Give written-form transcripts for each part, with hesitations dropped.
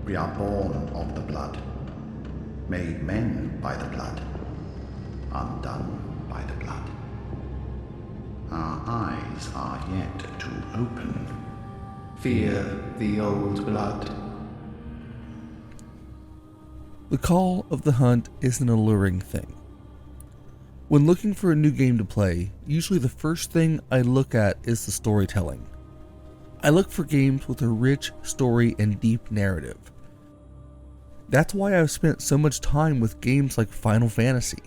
We are born of the blood, made men by the blood, undone by the blood. Our eyes are yet to open. Fear the old blood. The call of the hunt is an alluring thing. When looking for a new game to play, usually the first thing I look at is the storytelling. I look for games with a rich story and deep narrative. That's why I've spent so much time with games like Final Fantasy,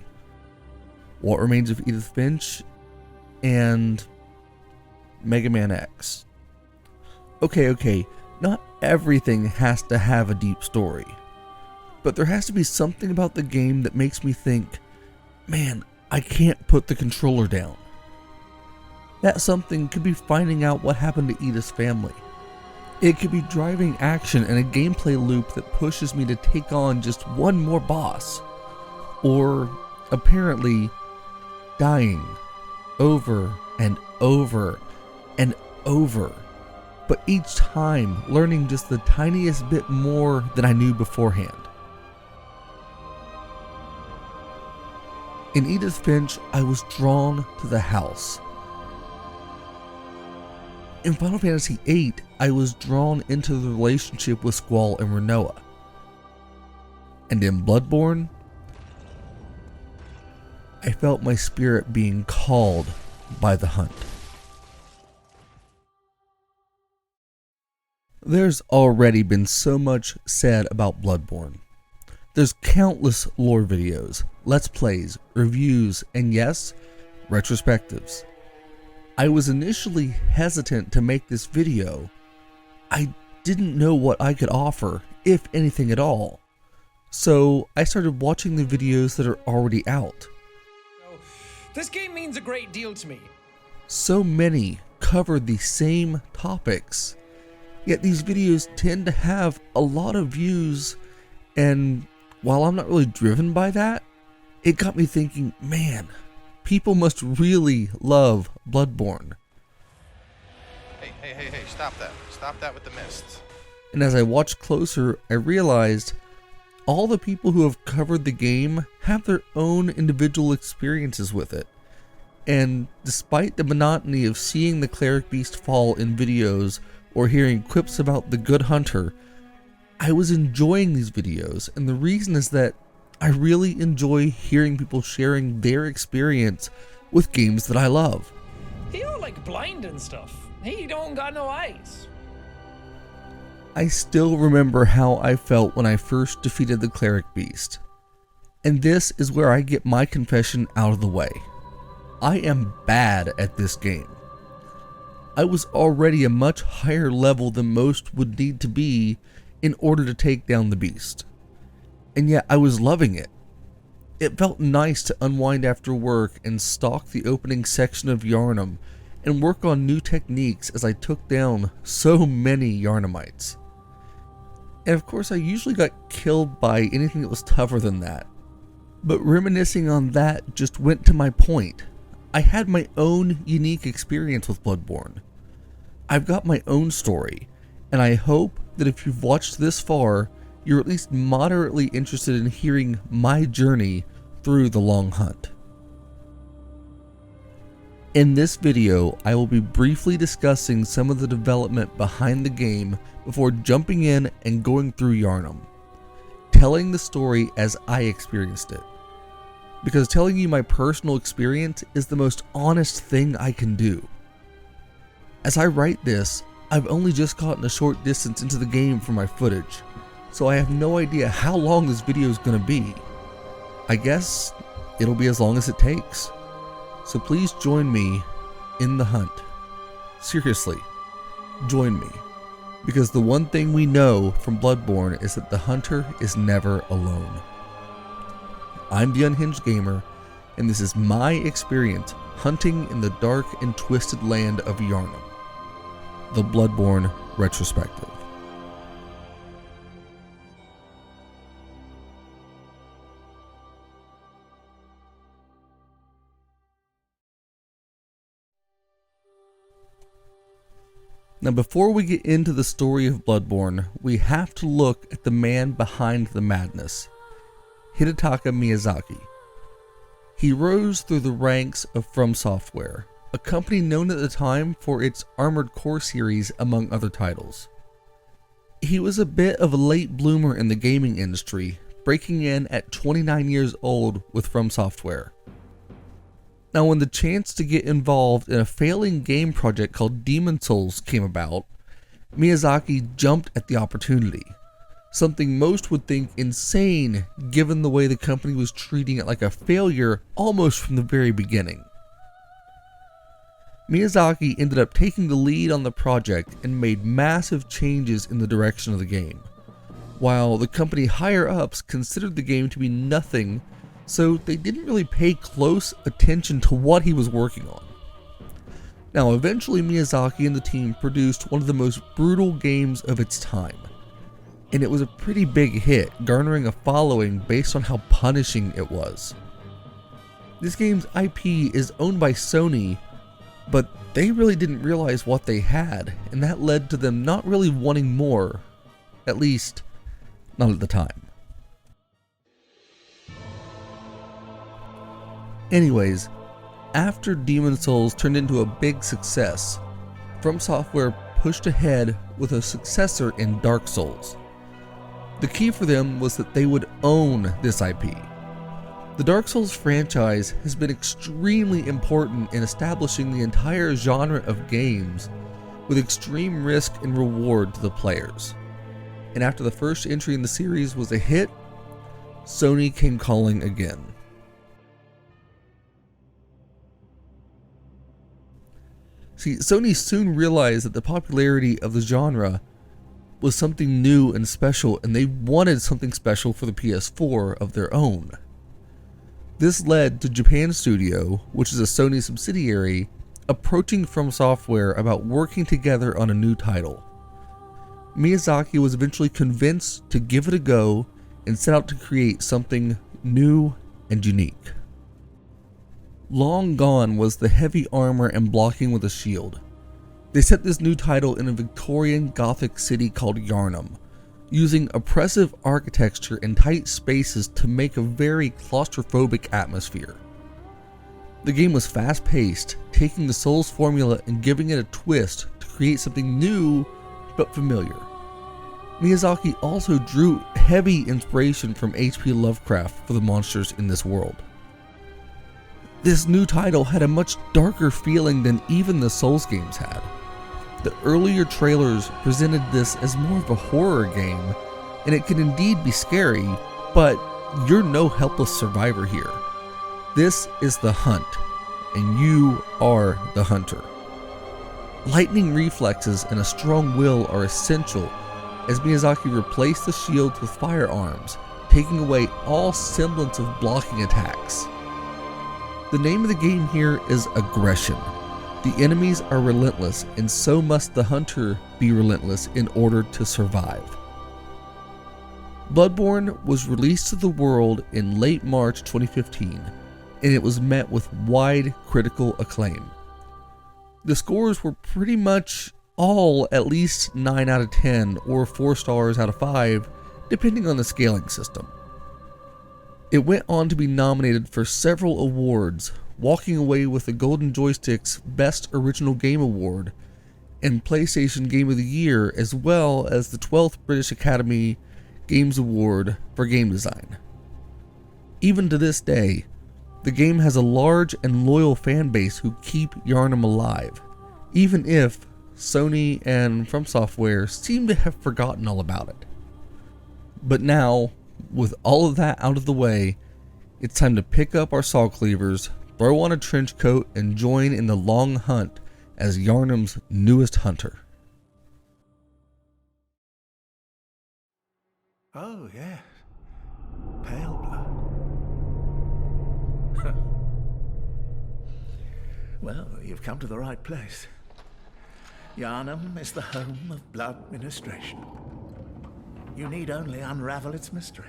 What Remains of Edith Finch, and Mega Man X. Okay, not everything has to have a deep story, but there has to be something about the game that makes me think, man, I can't put the controller down. That something could be finding out what happened to Edith's family. It could be driving action and a gameplay loop that pushes me to take on just one more boss. Or, apparently, dying over and over and over, but each time learning just the tiniest bit more than I knew beforehand. In Edith Finch, I was drawn to the house. In Final Fantasy VIII, I was drawn into the relationship with Squall and Rinoa. And in Bloodborne, I felt my spirit being called by the hunt. There's already been so much said about Bloodborne. There's countless lore videos, let's plays, reviews, and yes, retrospectives. I was initially hesitant to make this video. I didn't know what I could offer, if anything at all. So I started watching the videos that are already out. This game means a great deal to me. So many covered the same topics, yet these videos tend to have a lot of views, and while I'm not really driven by that, it got me thinking, man, people must really love Bloodborne. Hey, stop that. Stop that with the mists. And as I watched closer, I realized all the people who have covered the game have their own individual experiences with it. And despite the monotony of seeing the cleric beast fall in videos or hearing quips about the good hunter, I was enjoying these videos, and the reason is that I really enjoy hearing people sharing their experience with games that I love. He all like blind and stuff. He don't got no eyes. I still remember how I felt when I first defeated the cleric beast. And this is where I get my confession out of the way. I am bad at this game. I was already a much higher level than most would need to be in order to take down the beast. And yet I was loving it. It felt nice to unwind after work and stalk the opening section of Yharnam and work on new techniques as I took down so many Yharnamites. And of course I usually got killed by anything that was tougher than that. But reminiscing on that just went to my point. I had my own unique experience with Bloodborne. I've got my own story, and I hope that if you've watched this far, you're at least moderately interested in hearing my journey through the long hunt. In this video, I will be briefly discussing some of the development behind the game before jumping in and going through Yharnam, telling the story as I experienced it. Because telling you my personal experience is the most honest thing I can do. As I write this, I've only just gotten a short distance into the game for my footage, so I have no idea how long this video is going to be. I guess it'll be as long as it takes. So please join me in the hunt. Seriously, join me. Because the one thing we know from Bloodborne is that the hunter is never alone. I'm the Unhinged Gamer, and this is my experience hunting in the dark and twisted land of Yharnam. The Bloodborne Retrospective. Now, before we get into the story of Bloodborne, we have to look at the man behind the madness, Hidetaka Miyazaki. He rose through the ranks of FromSoftware, a company known at the time for its Armored Core series, among other titles. He was a bit of a late bloomer in the gaming industry, breaking in at 29 years old with FromSoftware. Now, when the chance to get involved in a failing game project called Demon's Souls came about, Miyazaki jumped at the opportunity, something most would think insane given the way the company was treating it like a failure almost from the very beginning. Miyazaki ended up taking the lead on the project and made massive changes in the direction of the game, while the company higher-ups considered the game to be nothing, so they didn't really pay close attention to what he was working on. Now, eventually Miyazaki and the team produced one of the most brutal games of its time, and it was a pretty big hit, garnering a following based on how punishing it was. This game's IP is owned by Sony, but they really didn't realize what they had, and that led to them not really wanting more, at least not at the time. Anyways, after Demon's Souls turned into a big success, FromSoftware pushed ahead with a successor in Dark Souls. The key for them was that they would own this IP. The Dark Souls franchise has been extremely important in establishing the entire genre of games with extreme risk and reward to the players. And after the first entry in the series was a hit, Sony came calling again. See, Sony soon realized that the popularity of the genre was something new and special, and they wanted something special for the PS4 of their own. This led to Japan Studio, which is a Sony subsidiary, approaching FromSoftware about working together on a new title. Miyazaki was eventually convinced to give it a go and set out to create something new and unique. Long gone was the heavy armor and blocking with a shield. They set this new title in a Victorian Gothic city called Yarnham, using oppressive architecture and tight spaces to make a very claustrophobic atmosphere. The game was fast-paced, taking the Souls formula and giving it a twist to create something new but familiar. Miyazaki also drew heavy inspiration from H.P. Lovecraft for the monsters in this world. This new title had a much darker feeling than even the Souls games had. The earlier trailers presented this as more of a horror game, and it can indeed be scary, but you're no helpless survivor here. This is the hunt, and you are the hunter. Lightning reflexes and a strong will are essential as Miyazaki replaced the shields with firearms, taking away all semblance of blocking attacks. The name of the game here is aggression. The enemies are relentless, and so must the hunter be relentless in order to survive. Bloodborne was released to the world in late March 2015, and it was met with wide critical acclaim. The scores were pretty much all at least 9 out of 10 or 4 stars out of 5, depending on the scaling system. It went on to be nominated for several awards, walking away with the Golden Joystick's Best Original Game Award and PlayStation Game of the Year, as well as the 12th British Academy Games Award for Game Design. Even to this day, the game has a large and loyal fan base who keep Yharnam alive, even if Sony and FromSoftware seem to have forgotten all about it. But now, with all of that out of the way, it's time to pick up our saw cleavers, throw on a trench coat, and join in the long hunt as Yharnam's newest hunter. Oh, yes. Pale blood. Well, you've come to the right place. Yharnam is the home of blood ministration. You need only unravel its mystery.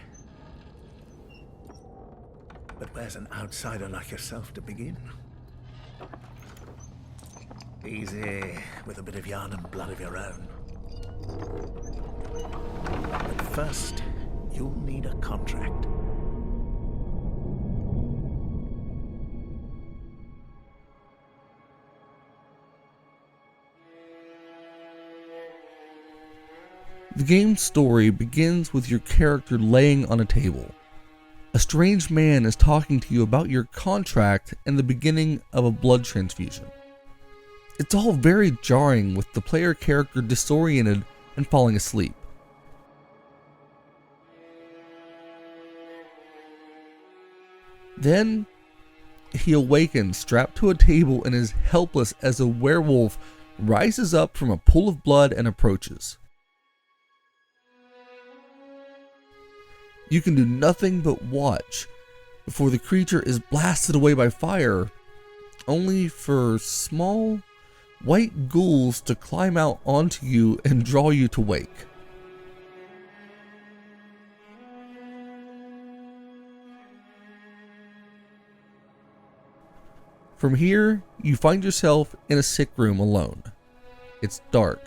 But where's an outsider like yourself to begin? Easy, with a bit of Yharnam blood of your own. But first, you'll need a contract. The game's story begins with your character laying on a table. A strange man is talking to you about your contract and the beginning of a blood transfusion. It's all very jarring, with the player character disoriented and falling asleep. Then, he awakens strapped to a table and is helpless as a werewolf rises up from a pool of blood and approaches. You can do nothing but watch before the creature is blasted away by fire, only for small white ghouls to climb out onto you and draw you to wake. From here, you find yourself in a sick room alone. It's dark,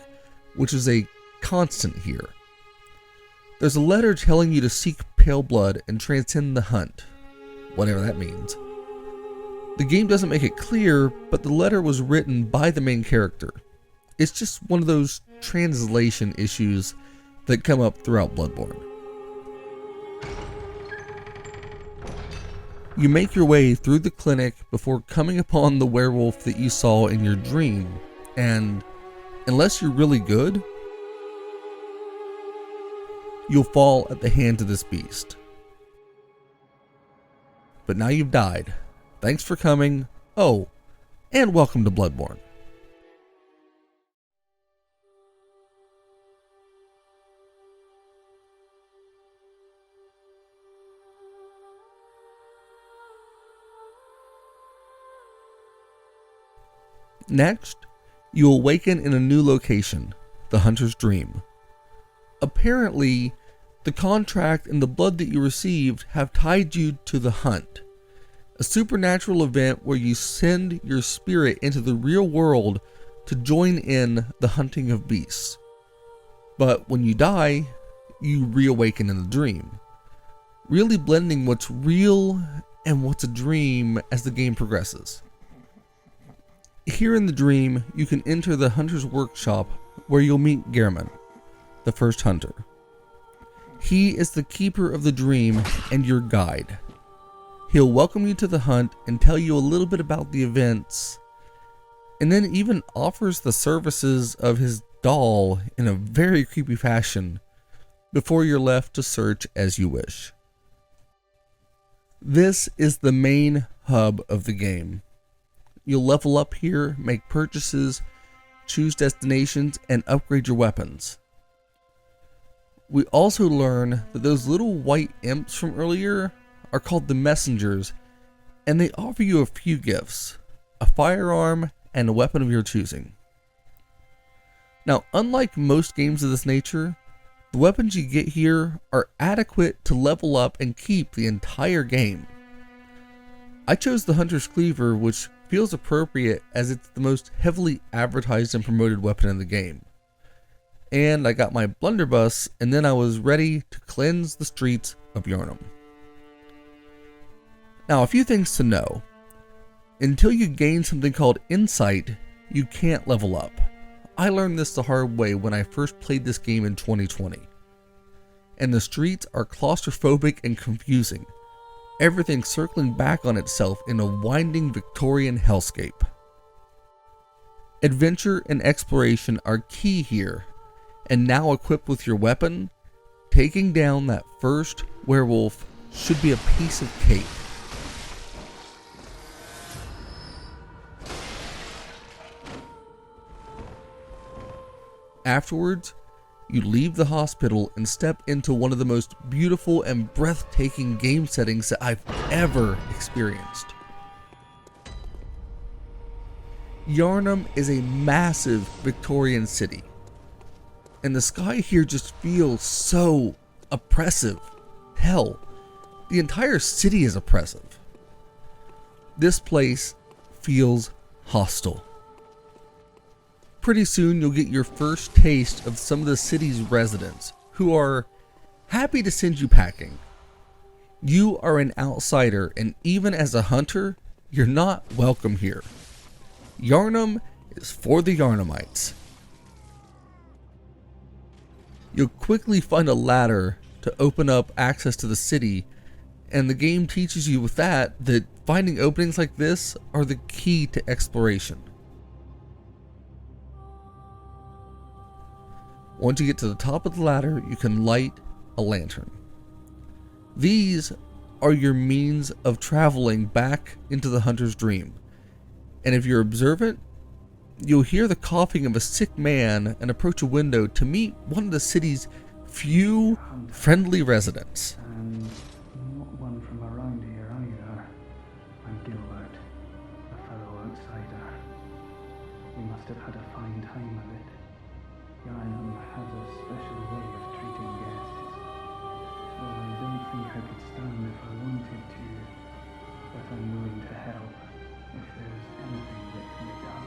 which is a constant here. There's a letter telling you to seek pale blood and transcend the hunt, whatever that means. The game doesn't make it clear, but the letter was written by the main character. It's just one of those translation issues that come up throughout Bloodborne. You make your way through the clinic before coming upon the werewolf that you saw in your dream, and unless you're really good, you'll fall at the hands of this beast. But now you've died. Thanks for coming. Oh, and welcome to Bloodborne. Next, you awaken in a new location, the Hunter's Dream. Apparently, the contract and the blood that you received have tied you to the hunt, a supernatural event where you send your spirit into the real world to join in the hunting of beasts. But when you die, you reawaken in the dream, really blending what's real and what's a dream as the game progresses. Here in the dream, you can enter the hunter's workshop where you'll meet Gehrman, the first hunter. He is the keeper of the dream and your guide. He'll welcome you to the hunt and tell you a little bit about the events, and then even offers the services of his doll in a very creepy fashion before you're left to search as you wish. This is the main hub of the game. You'll level up here, make purchases, choose destinations, and upgrade your weapons. We also learn that those little white imps from earlier are called the messengers, and they offer you a few gifts, a firearm and a weapon of your choosing. Now, unlike most games of this nature, the weapons you get here are adequate to level up and keep the entire game. I chose the Hunter's Cleaver, which feels appropriate as it's the most heavily advertised and promoted weapon in the game. And I got my blunderbuss, and then I was ready to cleanse the streets of Yharnam. Now, a few things to know. Until you gain something called Insight, you can't level up. I learned this the hard way when I first played this game in 2020. And the streets are claustrophobic and confusing, everything circling back on itself in a winding Victorian hellscape. Adventure and exploration are key here, and now equipped with your weapon, taking down that first werewolf should be a piece of cake. Afterwards, you leave the hospital and step into one of the most beautiful and breathtaking game settings that I've ever experienced. Yharnam is a massive Victorian city, and the sky here just feels so oppressive. Hell, the entire city is oppressive. This place feels hostile. pretty soon you'll get your first taste of some of the city's residents, who are happy to send you packing. You are an outsider, and even as a hunter, you're not welcome here. Yharnam is for the Yharnamites. You'll quickly find a ladder to open up access to the city, and the game teaches you with that finding openings like this are the key to exploration. Once you get to the top of the ladder, you can light a lantern. These are your means of traveling back into the hunter's dream. And if you're observant, you'll hear the coughing of a sick man and approach a window to meet one of the city's few friendly residents. And not one from around here either. I'm Gilbert, a fellow outsider. We must have had a fine time of it. Yarnham has a special way of treating guests. Well, I don't think I could stand if I wanted to, but I'm willing to help if there's anything that can be done.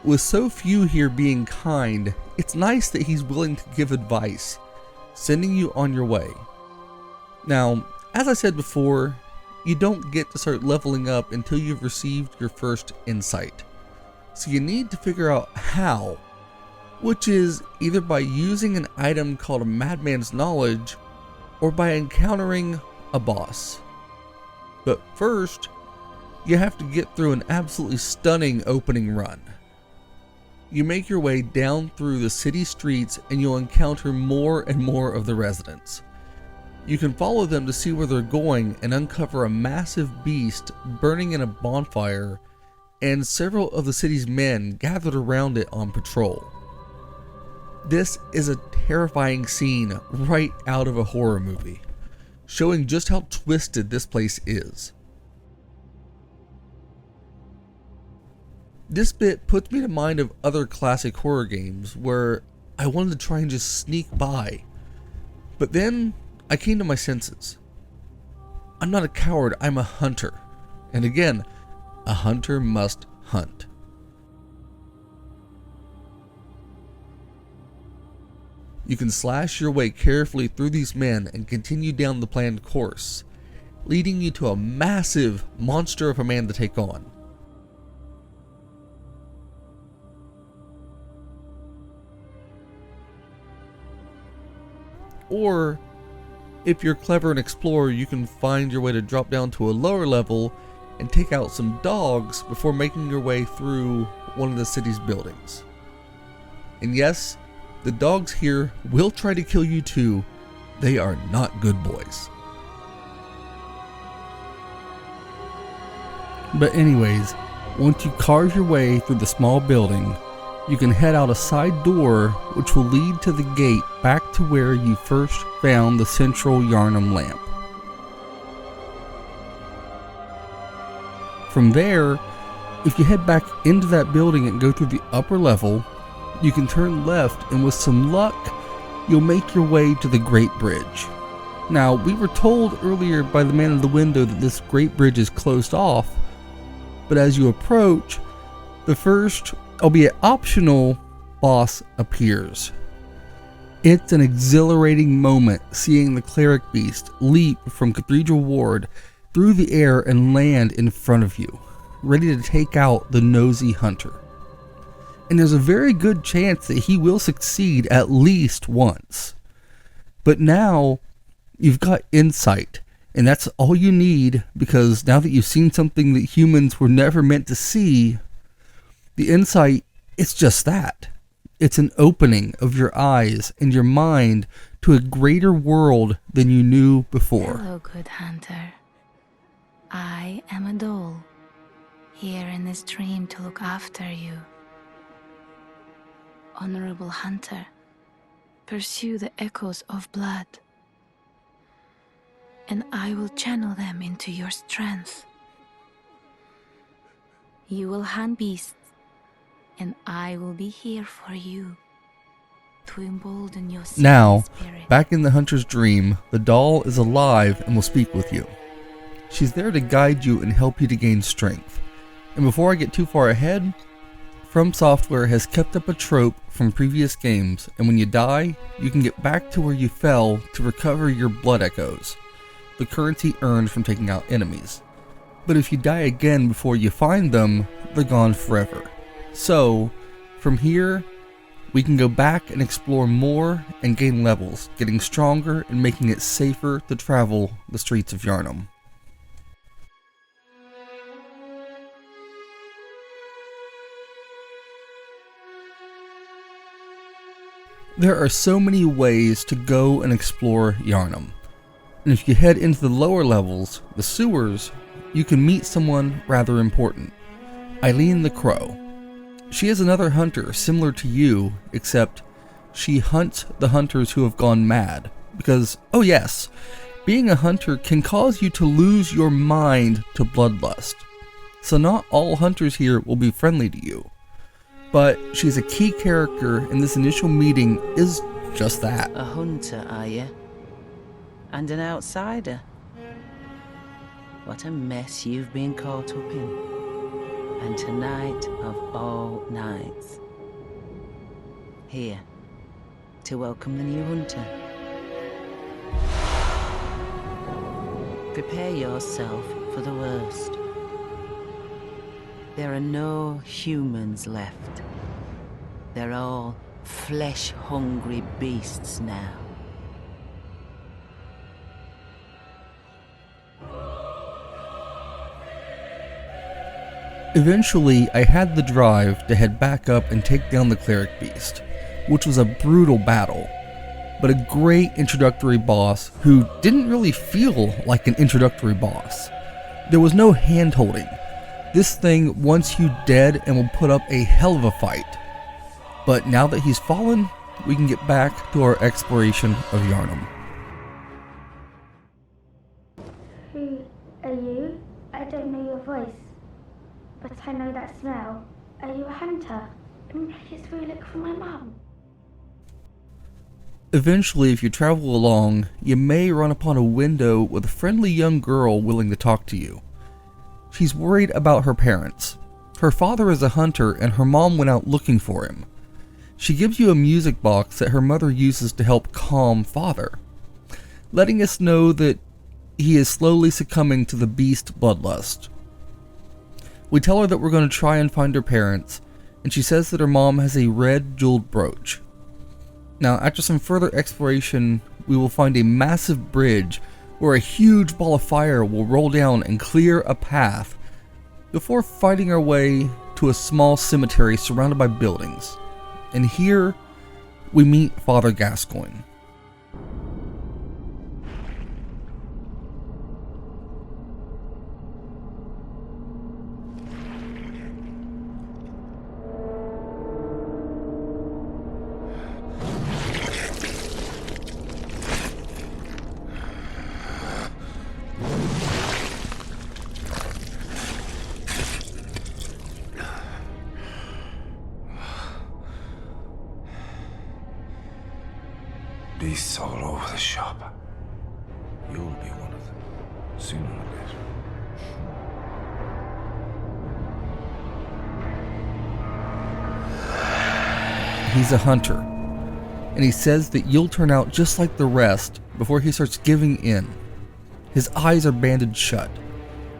With so few here being kind, it's nice that he's willing to give advice, sending you on your way. Now, as I said before, you don't get to start leveling up until you've received your first insight. So you need to figure out how, which is either by using an item called a Madman's Knowledge or by encountering a boss. But first, you have to get through an absolutely stunning opening run. You make your way down through the city streets and you'll encounter more and more of the residents. You can follow them to see where they're going and uncover a massive beast burning in a bonfire and several of the city's men gathered around it on patrol. This is a terrifying scene right out of a horror movie, showing just how twisted this place is. This bit puts me to mind of other classic horror games where I wanted to try and just sneak by, but then I came to my senses. I'm not a coward, I'm a hunter. And again, a hunter must hunt. You can slash your way carefully through these men and continue down the planned course, leading you to a massive monster of a man to take on. Or, if you're clever and explorer, you can find your way to drop down to a lower level and take out some dogs before making your way through one of the city's buildings. And yes, the dogs here will try to kill you too. They are not good boys. But anyways, once you carve your way through the small building, you can head out a side door which will lead to the gate back to where you first found the central Yharnam lamp. From there, if you head back into that building and go through the upper level, you can turn left and with some luck, you'll make your way to the Great Bridge. Now, we were told earlier by the man in the window that this Great Bridge is closed off, but as you approach, the first, albeit optional, boss appears. It's an exhilarating moment seeing the cleric beast leap from Cathedral Ward through the air and land in front of you, ready to take out the nosy hunter. And there's a very good chance that he will succeed at least once. But now, you've got insight, and that's all you need, because now that you've seen something that humans were never meant to see, the insight, it's just that. It's an opening of your eyes and your mind to a greater world than you knew before. Hello, good hunter. I am a doll, here in this dream to look after you. Honorable hunter, pursue the echoes of blood, and I will channel them into your strength. You will hunt beasts, and I will be here for you to embolden your Now, spirit. back in the hunter's dream, the doll is alive and will speak with you. She's there to guide you and help you to gain strength. And before I get too far ahead, FromSoftware has kept up a trope from previous games, and when you die, you can get back to where you fell to recover your blood echoes, the currency earned from taking out enemies. But if you die again before you find them, they're gone forever. So, from here, we can go back and explore more and gain levels, getting stronger and making it safer to travel the streets of Yharnam. There are so many ways to go and explore Yharnam. And if you head into the lower levels, the sewers, you can meet someone rather important, Eileen the Crow. She is another hunter similar to you, except she hunts the hunters who have gone mad. Because, oh yes, being a hunter can cause you to lose your mind to bloodlust. So not all hunters here will be friendly to you. But she's a key character, and this initial meeting is just that. A hunter, are you? And an outsider? What a mess you've been caught up in. And tonight of all nights. Here, to welcome the new hunter. Prepare yourself for the worst. There are no humans left. They're all flesh-hungry beasts now. Eventually, I had the drive to head back up and take down the cleric beast, which was a brutal battle, but a great introductory boss who didn't really feel like an introductory boss. There was no hand-holding. This thing wants you dead and will put up a hell of a fight. But now that he's fallen, we can get back to our exploration of Yharnam. Who are you? I don't know your voice, but I know that smell. Are you a hunter? Maybe it's where you look for my mum. Eventually, if you travel along, you may run upon a window with a friendly young girl willing to talk to you. She's worried about her parents. Her father is a hunter and her mom went out looking for him. She gives you a music box that her mother uses to help calm father, letting us know that he is slowly succumbing to the beast bloodlust. We tell her that we're going to try and find her parents, and she says that her mom has a red jeweled brooch. Now, after some further exploration, we will find a massive bridge where a huge ball of fire will roll down and clear a path before fighting our way to a small cemetery surrounded by buildings. And here, we meet Father Gascoigne. Beasts all over the shop. You'll be one of them, sooner or later. He's a hunter, and he says that you'll turn out just like the rest before he starts giving in. His eyes are bandaged shut.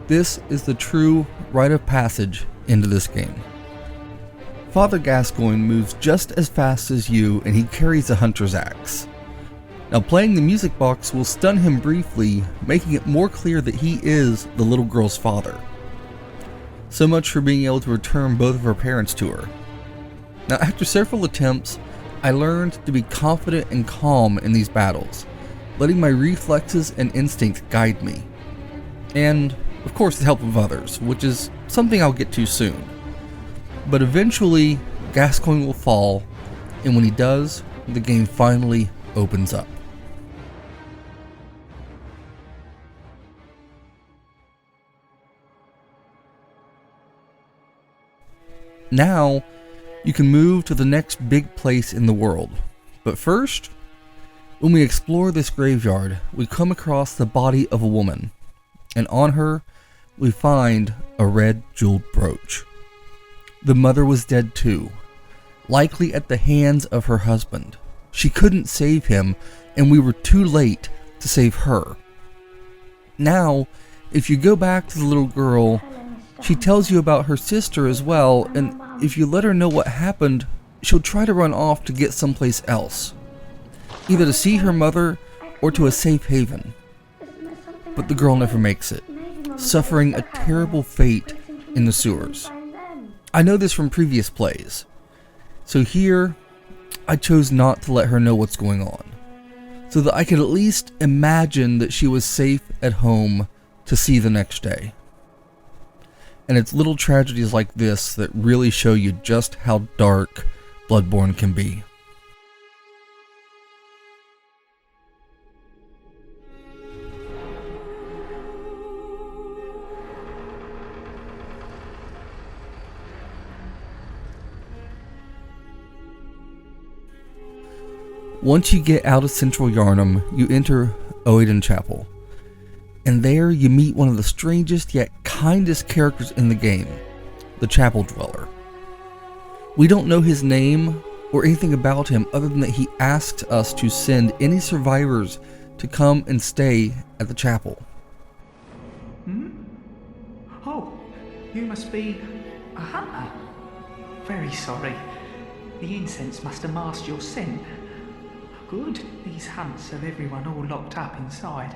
This is the true rite of passage into this game. Father Gascoigne moves just as fast as you, and he carries a hunter's axe. Now, playing the music box will stun him briefly, making it more clear that he is the little girl's father. So much for being able to return both of her parents to her. Now, after several attempts, I learned to be confident and calm in these battles, letting my reflexes and instinct guide me. And, of course, the help of others, which is something I'll get to soon. But eventually, Gascoigne will fall, and when he does, the game finally opens up. Now, you can move to the next big place in the world. But first, when we explore this graveyard, we come across the body of a woman. And on her, we find a red jeweled brooch. The mother was dead too, likely at the hands of her husband. She couldn't save him, and we were too late to save her. Now, if you go back to the little girl, she tells you about her sister as well, and if you let her know what happened, she'll try to run off to get someplace else, either to see her mother or to a safe haven. But the girl never makes it, suffering a terrible fate in the sewers. I know this from previous plays, so here I chose not to let her know what's going on, so that I could at least imagine that she was safe at home to see the next day. And it's little tragedies like this that really show you just how dark Bloodborne can be. Once you get out of central Yharnam, you enter Oedon Chapel. And there you meet one of the strangest yet kindest characters in the game, the Chapel Dweller. We don't know his name or anything about him other than that he asked us to send any survivors to come and stay at the chapel. Oh, you must be a hunter. Very sorry. The incense must have masked your scent. Good. These hunts have everyone all locked up inside,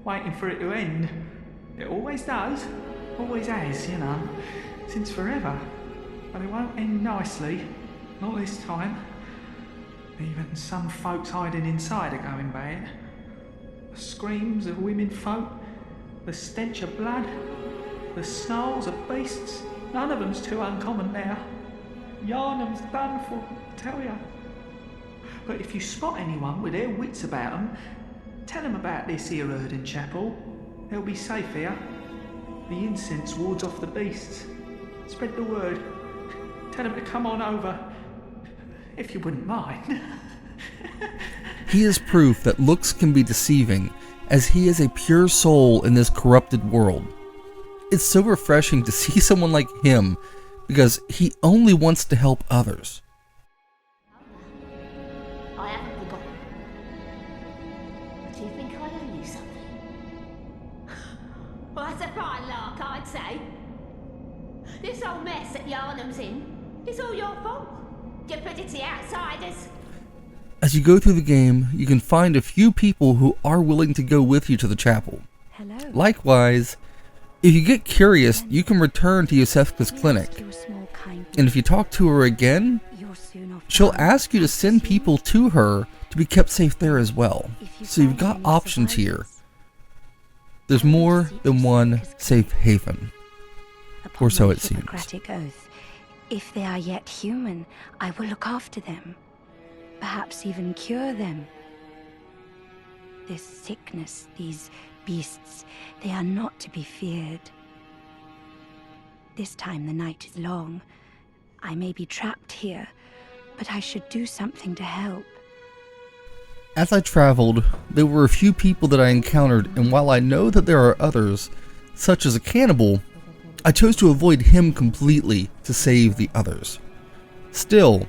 waiting for it to end. It always does. Always has, you know, since forever. But it won't end nicely. Not this time. Even some folks hiding inside are going bad. The screams of women folk, the stench of blood, the snarls of beasts. None of them's too uncommon now. Yarnham's done for, I tell ya. But if you spot anyone with their wits about them, tell them about this here Oedon Chapel. They'll be safe here. The incense wards off the beasts. Spread the word. Tell them to come on over, if you wouldn't mind. He is proof that looks can be deceiving, as he is a pure soul in this corrupted world. It's so refreshing to see someone like him, because he only wants to help others. I haven't forgotten. Do you think I owe you something? Well, that's a fine lark, I'd say. This whole mess that Yharnam's in, it's all your fault. You put it to the outsiders. As you go through the game, you can find a few people who are willing to go with you to the chapel. Hello. Likewise, if you get curious, you can return to Yosefka's clinic. And if you talk to her again, she'll ask you to send people to her to be kept safe there as well. So you've got options here. There's more than one safe haven. Or so it seems. Hippocratic oath. If they are yet human, I will look after them. Perhaps even cure them. This sickness, these beasts, they are not to be feared. This time the night is long. I may be trapped here, but I should do something to help. As I traveled, there were a few people that I encountered, and while I know that there are others, such as a cannibal, I chose to avoid him completely to save the others. Still,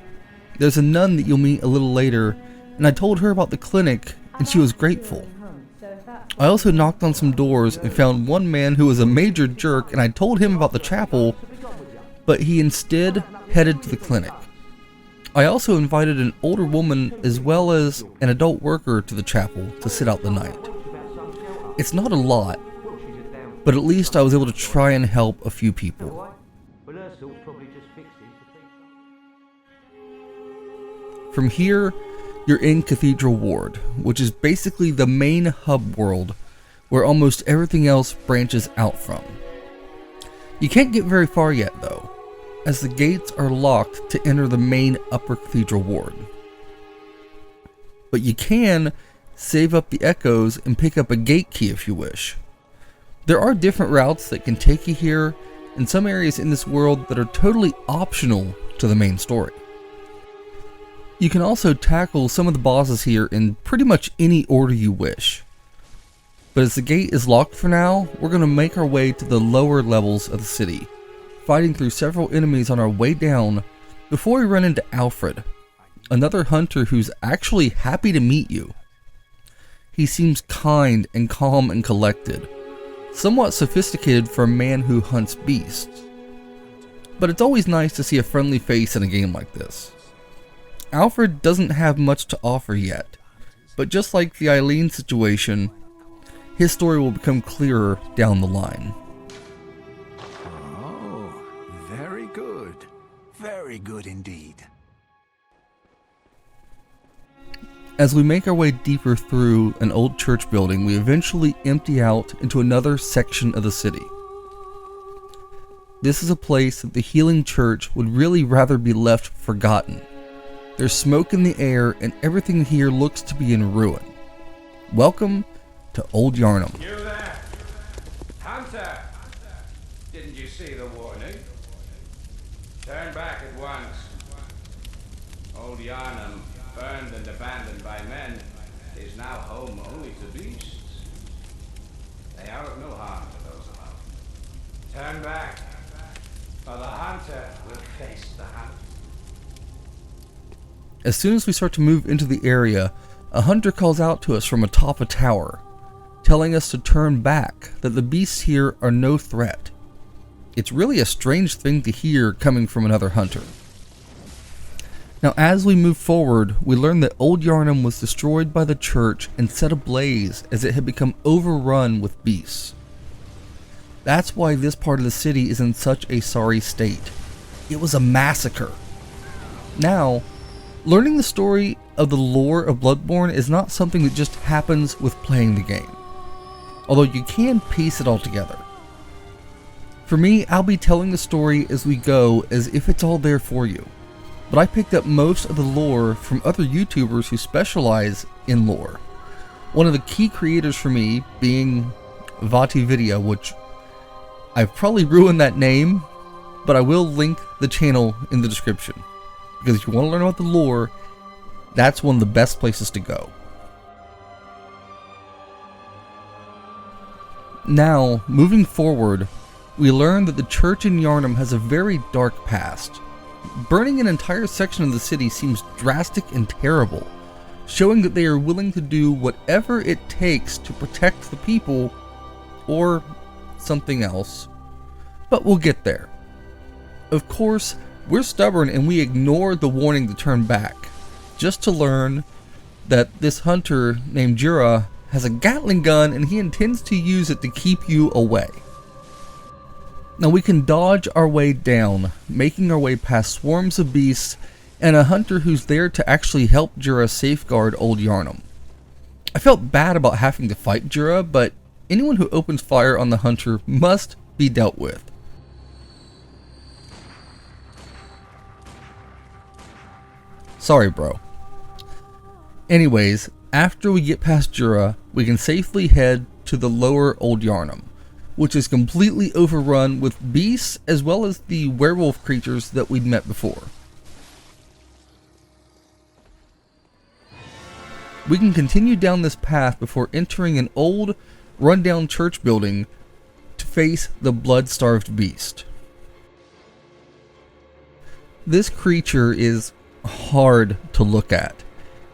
there's a nun that you'll meet a little later, and I told her about the clinic, and she was grateful. I also knocked on some doors and found one man who was a major jerk, and I told him about the chapel, but he instead headed to the clinic. I also invited an older woman as well as an adult worker to the chapel to sit out the night. It's not a lot, but at least I was able to try and help a few people. From here, you're in Cathedral Ward, which is basically the main hub world where almost everything else branches out from. You can't get very far yet though, as the gates are locked to enter the main upper Cathedral Ward. But you can save up the echoes and pick up a gate key if you wish. There are different routes that can take you here, and some areas in this world that are totally optional to the main story. You can also tackle some of the bosses here in pretty much any order you wish. But as the gate is locked for now, we're going to make our way to the lower levels of the city, fighting through several enemies on our way down before we run into Alfred, another hunter who's actually happy to meet you. He seems kind and calm and collected, somewhat sophisticated for a man who hunts beasts. But it's always nice to see a friendly face in a game like this. Alfred doesn't have much to offer yet, but just like the Eileen situation, his story will become clearer down the line. Oh, very good. Very good indeed. As we make our way deeper through an old church building, we eventually empty out into another section of the city. This is a place that the healing church would really rather be left forgotten. There's smoke in the air and everything here looks to be in ruin. Welcome to Old Yarnham. You there! Hunter! Didn't you see the warning? Turn back at once. Old Yarnham, burned and abandoned by men, is now home only to beasts. They are of no harm to those about. Turn back, or the hunter will face the hunt. As soon as we start to move into the area, a hunter calls out to us from atop a tower, telling us to turn back, that the beasts here are no threat. It's really a strange thing to hear coming from another hunter. Now as we move forward, we learn that Old Yarnham was destroyed by the church and set ablaze as it had become overrun with beasts. That's why this part of the city is in such a sorry state. It was a massacre. Now, learning the story of the lore of Bloodborne is not something that just happens with playing the game, although you can piece it all together. For me, I'll be telling the story as we go as if it's all there for you, but I picked up most of the lore from other YouTubers who specialize in lore. One of the key creators for me being Vatividya, which I've probably ruined that name, but I will link the channel in the description. Because if you want to learn about the lore, that's one of the best places to go. Now, moving forward, we learn that the church in Yharnam has a very dark past. Burning an entire section of the city seems drastic and terrible, showing that they are willing to do whatever it takes to protect the people, or something else. But we'll get there. Of course, we're stubborn and we ignore the warning to turn back, just to learn that this hunter named Jura has a Gatling gun and he intends to use it to keep you away. Now we can dodge our way down, making our way past swarms of beasts and a hunter who's there to actually help Jura safeguard Old Yharnam. I felt bad about having to fight Jura, but anyone who opens fire on the hunter must be dealt with. Sorry, bro. Anyways, after we get past Jura, we can safely head to the lower Old Yharnam, which is completely overrun with beasts as well as the werewolf creatures that we'd met before. We can continue down this path before entering an old, rundown church building to face the blood-starved beast. This creature is hard to look at,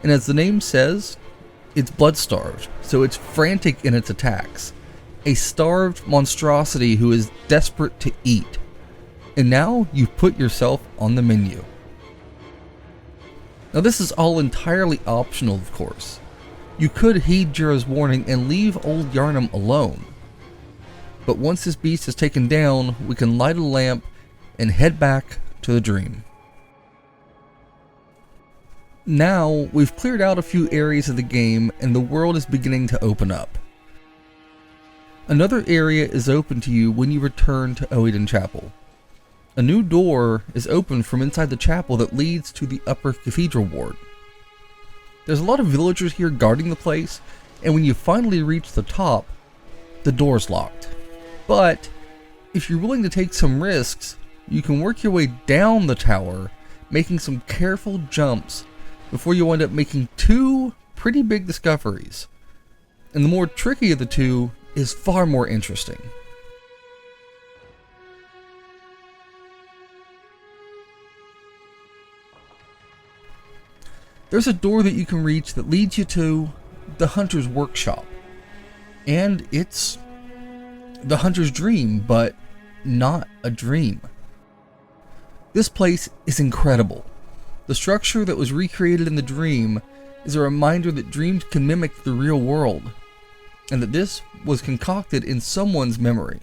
and as the name says, it's blood-starved, so it's frantic in its attacks. A starved monstrosity who is desperate to eat. And now you've put yourself on the menu. Now this is all entirely optional, of course. You could heed Jura's warning and leave Old Yharnam alone. But once this beast is taken down, we can light a lamp and head back to the dream. Now, we've cleared out a few areas of the game and the world is beginning to open up. Another area is open to you when you return to Oedon Chapel. A new door is opened from inside the chapel that leads to the upper Cathedral Ward. There's a lot of villagers here guarding the place, and when you finally reach the top, the door's locked. But if you're willing to take some risks, you can work your way down the tower, making some careful jumps before you end up making two pretty big discoveries. and the more tricky of the two is far more interesting. There's a door that you can reach that leads you to the Hunter's Workshop. And it's the Hunter's dream, but not a dream. This place is incredible. The structure that was recreated in the dream is a reminder that dreams can mimic the real world, and that this was concocted in someone's memory.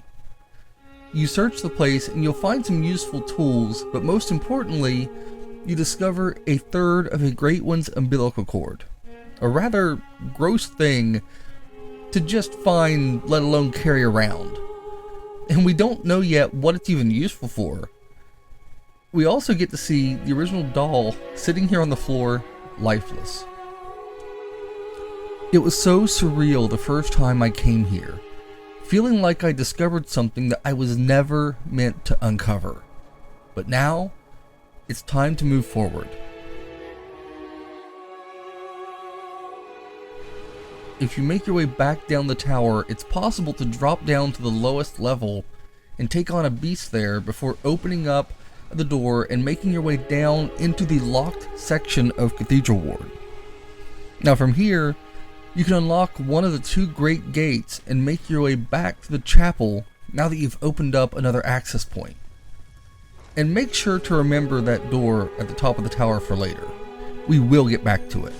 You search the place and you'll find some useful tools, but most importantly, you discover a third of a great one's umbilical cord. A rather gross thing to just find, let alone carry around. And we don't know yet what it's even useful for. We also get to see the original doll sitting here on the floor, lifeless. It was so surreal the first time I came here, feeling like I discovered something that I was never meant to uncover. But now, it's time to move forward. If you make your way back down the tower, it's possible to drop down to the lowest level and take on a beast there before opening up the door and making your way down into the locked section of Cathedral Ward. Now from here, you can unlock one of the two great gates and make your way back to the chapel now that you've opened up another access point. And make sure to remember that door at the top of the tower for later. We will get back to it.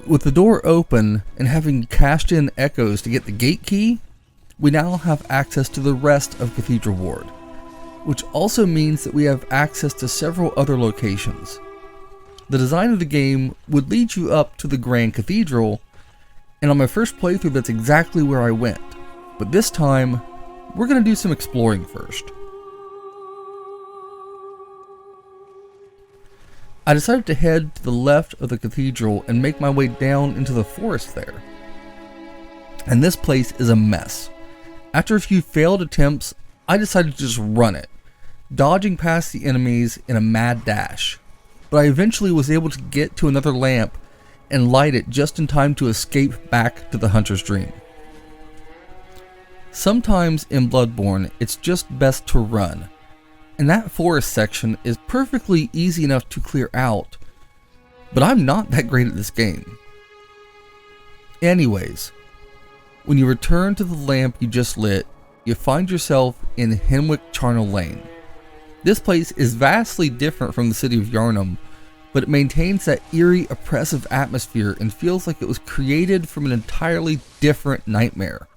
With the door open and having cashed in echoes to get the gate key, we now have access to the rest of Cathedral Ward, which also means that we have access to several other locations. The design of the game would lead you up to the Grand Cathedral, and on my first playthrough that's exactly where I went, but this time, we're going to do some exploring first. I decided to head to the left of the cathedral and make my way down into the forest there. And this place is a mess. After a few failed attempts, I decided to just run it, dodging past the enemies in a mad dash. But I eventually was able to get to another lamp and light it just in time to escape back to the Hunter's Dream. Sometimes in Bloodborne, it's just best to run, and that forest section is perfectly easy enough to clear out, but I'm not that great at this game. Anyways, when you return to the lamp you just lit, you find yourself in Henwick Lane. This place is vastly different from the city of Yarnham, but it maintains that eerie, oppressive atmosphere and feels like it was created from an entirely different nightmare.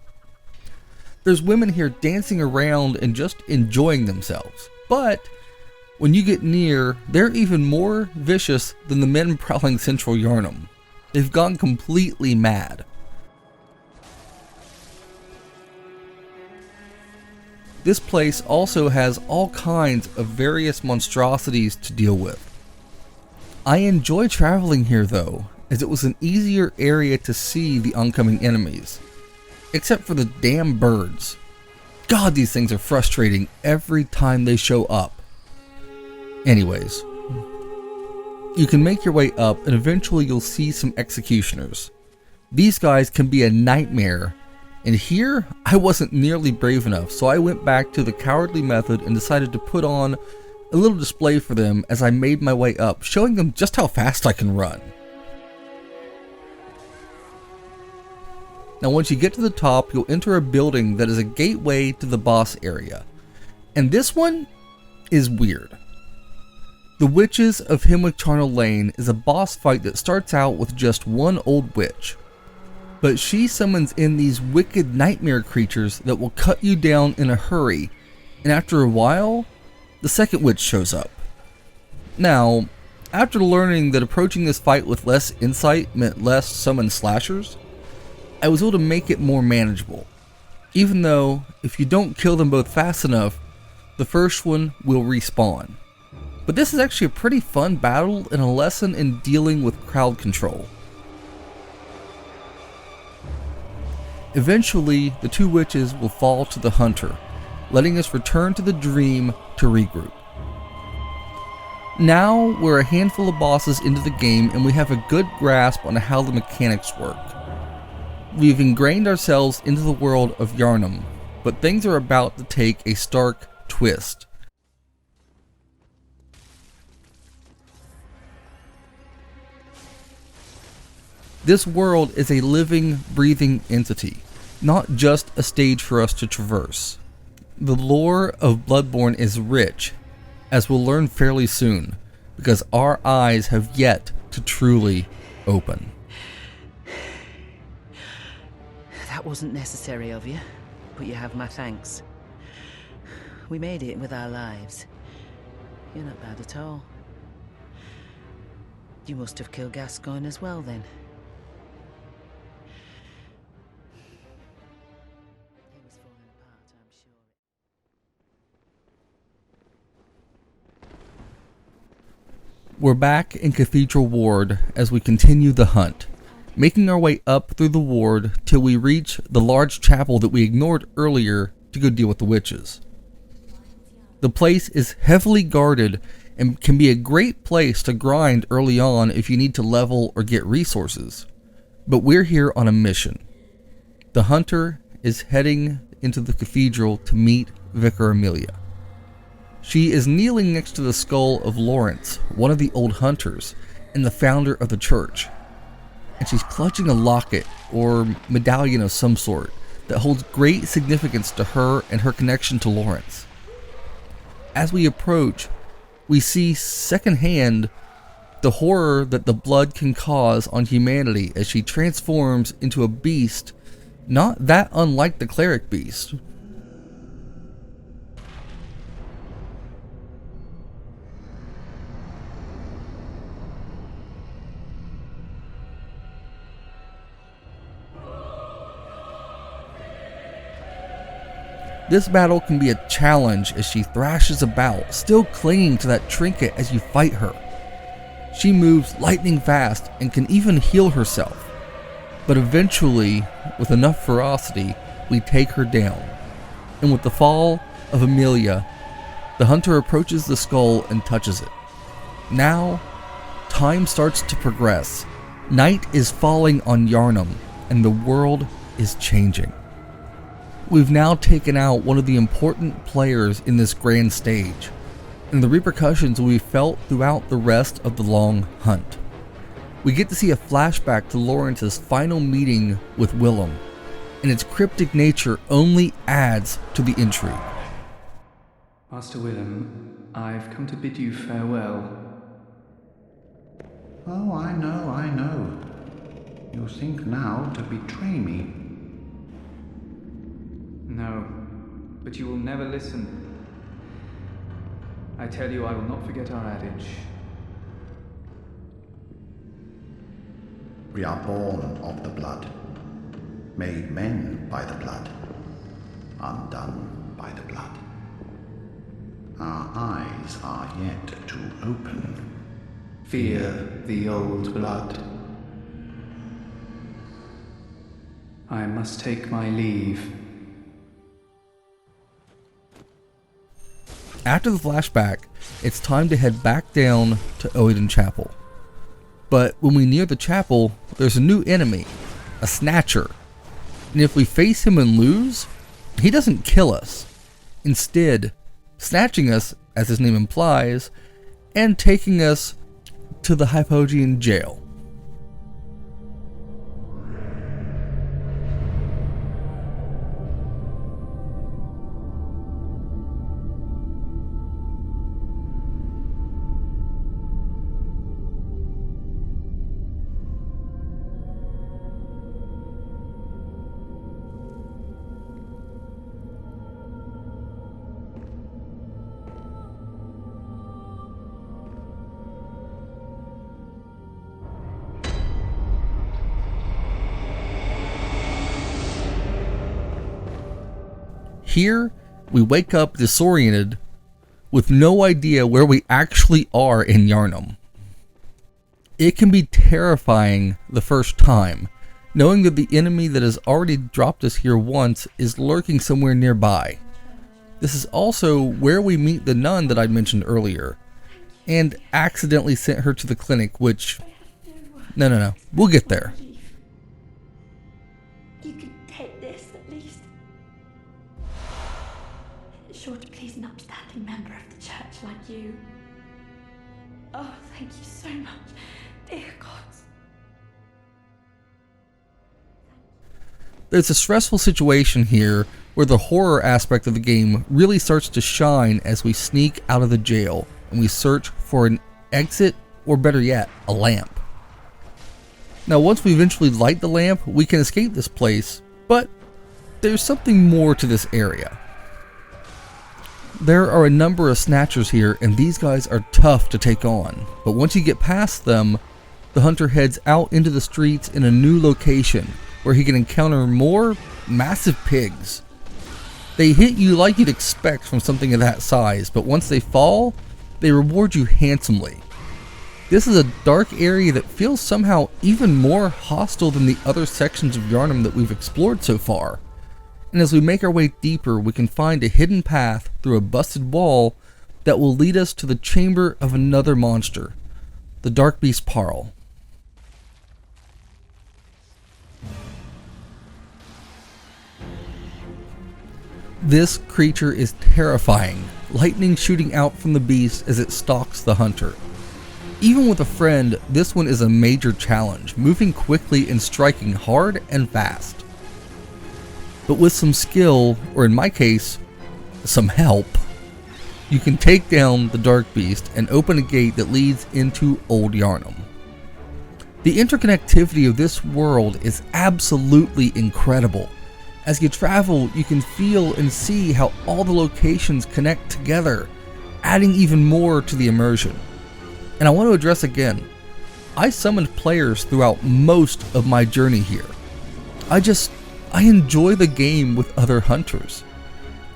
There's women here dancing around and just enjoying themselves, but when you get near, they're even more vicious than the men prowling central Yharnam. They've gone completely mad. This place also has all kinds of various monstrosities to deal with. I enjoy traveling here though, as it was an easier area to see the oncoming enemies. Except for the damn birds. God, these things are frustrating every time they show up. Anyways, you can make your way up and eventually you'll see some executioners. These guys can be a nightmare, and here I wasn't nearly brave enough, so I went back to the cowardly method and decided to put on a little display for them as I made my way up, showing them just how fast I can run. Now once you get to the top, you'll enter a building that is a gateway to the boss area. And this one is weird. The Witches of Henwick Lane is a boss fight that starts out with just one old witch. But she summons in these wicked nightmare creatures that will cut you down in a hurry, and after a while, the second witch shows up. Now, after learning that approaching this fight with less insight meant less summoned slashers, I was able to make it more manageable, even though if you don't kill them both fast enough, the first one will respawn. But this is actually a pretty fun battle and a lesson in dealing with crowd control. Eventually, the two witches will fall to the hunter, letting us return to the dream to regroup. Now we're a handful of bosses into the game and we have a good grasp on how the mechanics work. We've ingrained ourselves into the world of Yharnam, but things are about to take a stark twist. This world is a living, breathing entity, not just a stage for us to traverse. The lore of Bloodborne is rich, as we'll learn fairly soon, because our eyes have yet to truly open. That wasn't necessary of you, but you have my thanks. We made it with our lives. You're not bad at all. You must have killed Gascoigne as well, then. He was falling apart, I'm sure. We're back in Cathedral Ward as we continue the hunt, making our way up through the ward till we reach the large chapel that we ignored earlier to go deal with the witches. The place is heavily guarded and can be a great place to grind early on if you need to level or get resources, but we're here on a mission. The hunter is heading into the cathedral to meet Vicar Amelia. She is kneeling next to the skull of Lawrence, one of the old hunters and the founder of the church, and she's clutching a locket or medallion of some sort that holds great significance to her and her connection to Lawrence. As we approach, we see secondhand the horror that the blood can cause on humanity as she transforms into a beast not that unlike the cleric beast. This battle can be a challenge as she thrashes about, still clinging to that trinket as you fight her. She moves lightning fast and can even heal herself, but eventually, with enough ferocity, we take her down. And with the fall of Amelia, the hunter approaches the skull and touches it. Now, time starts to progress. Night is falling on Yharnam, and the world is changing. We've now taken out one of the important players in this grand stage, and the repercussions will be felt throughout the rest of the long hunt. We get to see a flashback to Lawrence's final meeting with Willem, and its cryptic nature only adds to the intrigue. Master Willem, I've come to bid you farewell. Oh, I know. You think now to betray me. No, but you will never listen. I tell you, I will not forget our adage. We are born of the blood, made men by the blood, undone by the blood. Our eyes are yet to open. Fear the old blood. I must take my leave. After the flashback, it's time to head back down to Oedon Chapel. But when we near the chapel, there's a new enemy, a Snatcher. And if we face him and lose, he doesn't kill us. Instead, snatching us, as his name implies, and taking us to the Hypogean jail. Here, we wake up disoriented with no idea where we actually are in Yharnam. It can be terrifying the first time, knowing that the enemy that has already dropped us here once is lurking somewhere nearby. This is also where we meet the nun that I mentioned earlier, and accidentally sent her to the clinic, which... No. We'll get there. You can take this at least. It's sure to please an upstanding member of the church like you. Oh, thank you so much, dear gods. There's a stressful situation here where the horror aspect of the game really starts to shine as we sneak out of the jail and we search for an exit, or better yet, a lamp. Now once we eventually light the lamp, we can escape this place, but there's something more to this area. There are a number of snatchers here, and these guys are tough to take on, but once you get past them, the hunter heads out into the streets in a new location where he can encounter more massive pigs. They hit you like you'd expect from something of that size, but once they fall, they reward you handsomely. This is a dark area that feels somehow even more hostile than the other sections of Yharnam that we've explored so far. And as we make our way deeper, we can find a hidden path through a busted wall that will lead us to the chamber of another monster, the Dark Beast Parl. This creature is terrifying, lightning shooting out from the beast as it stalks the hunter. Even with a friend, this one is a major challenge, moving quickly and striking hard and fast. But with some skill, or in my case, some help, you can take down the Dark Beast and open a gate that leads into Old Yharnam. The interconnectivity of this world is absolutely incredible. As you travel, you can feel and see how all the locations connect together, adding even more to the immersion. And I want to address again, I summoned players throughout most of my journey here. I enjoy the game with other hunters.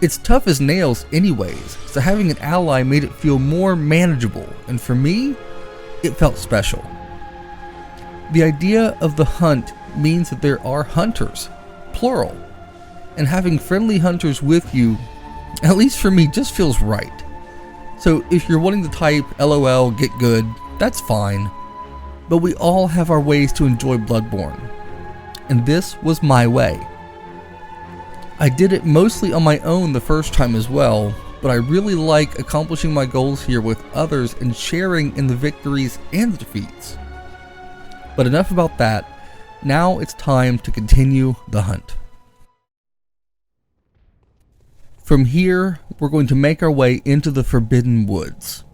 It's tough as nails anyways, so having an ally made it feel more manageable, and for me, it felt special. The idea of the hunt means that there are hunters, plural, and having friendly hunters with you, at least for me, just feels right. So if you're wanting to type LOL get good, that's fine, but we all have our ways to enjoy Bloodborne, and this was my way. I did it mostly on my own the first time as well, but I really like accomplishing my goals here with others and sharing in the victories and the defeats. But enough about that, now it's time to continue the hunt. From here, we're going to make our way into the Forbidden Woods.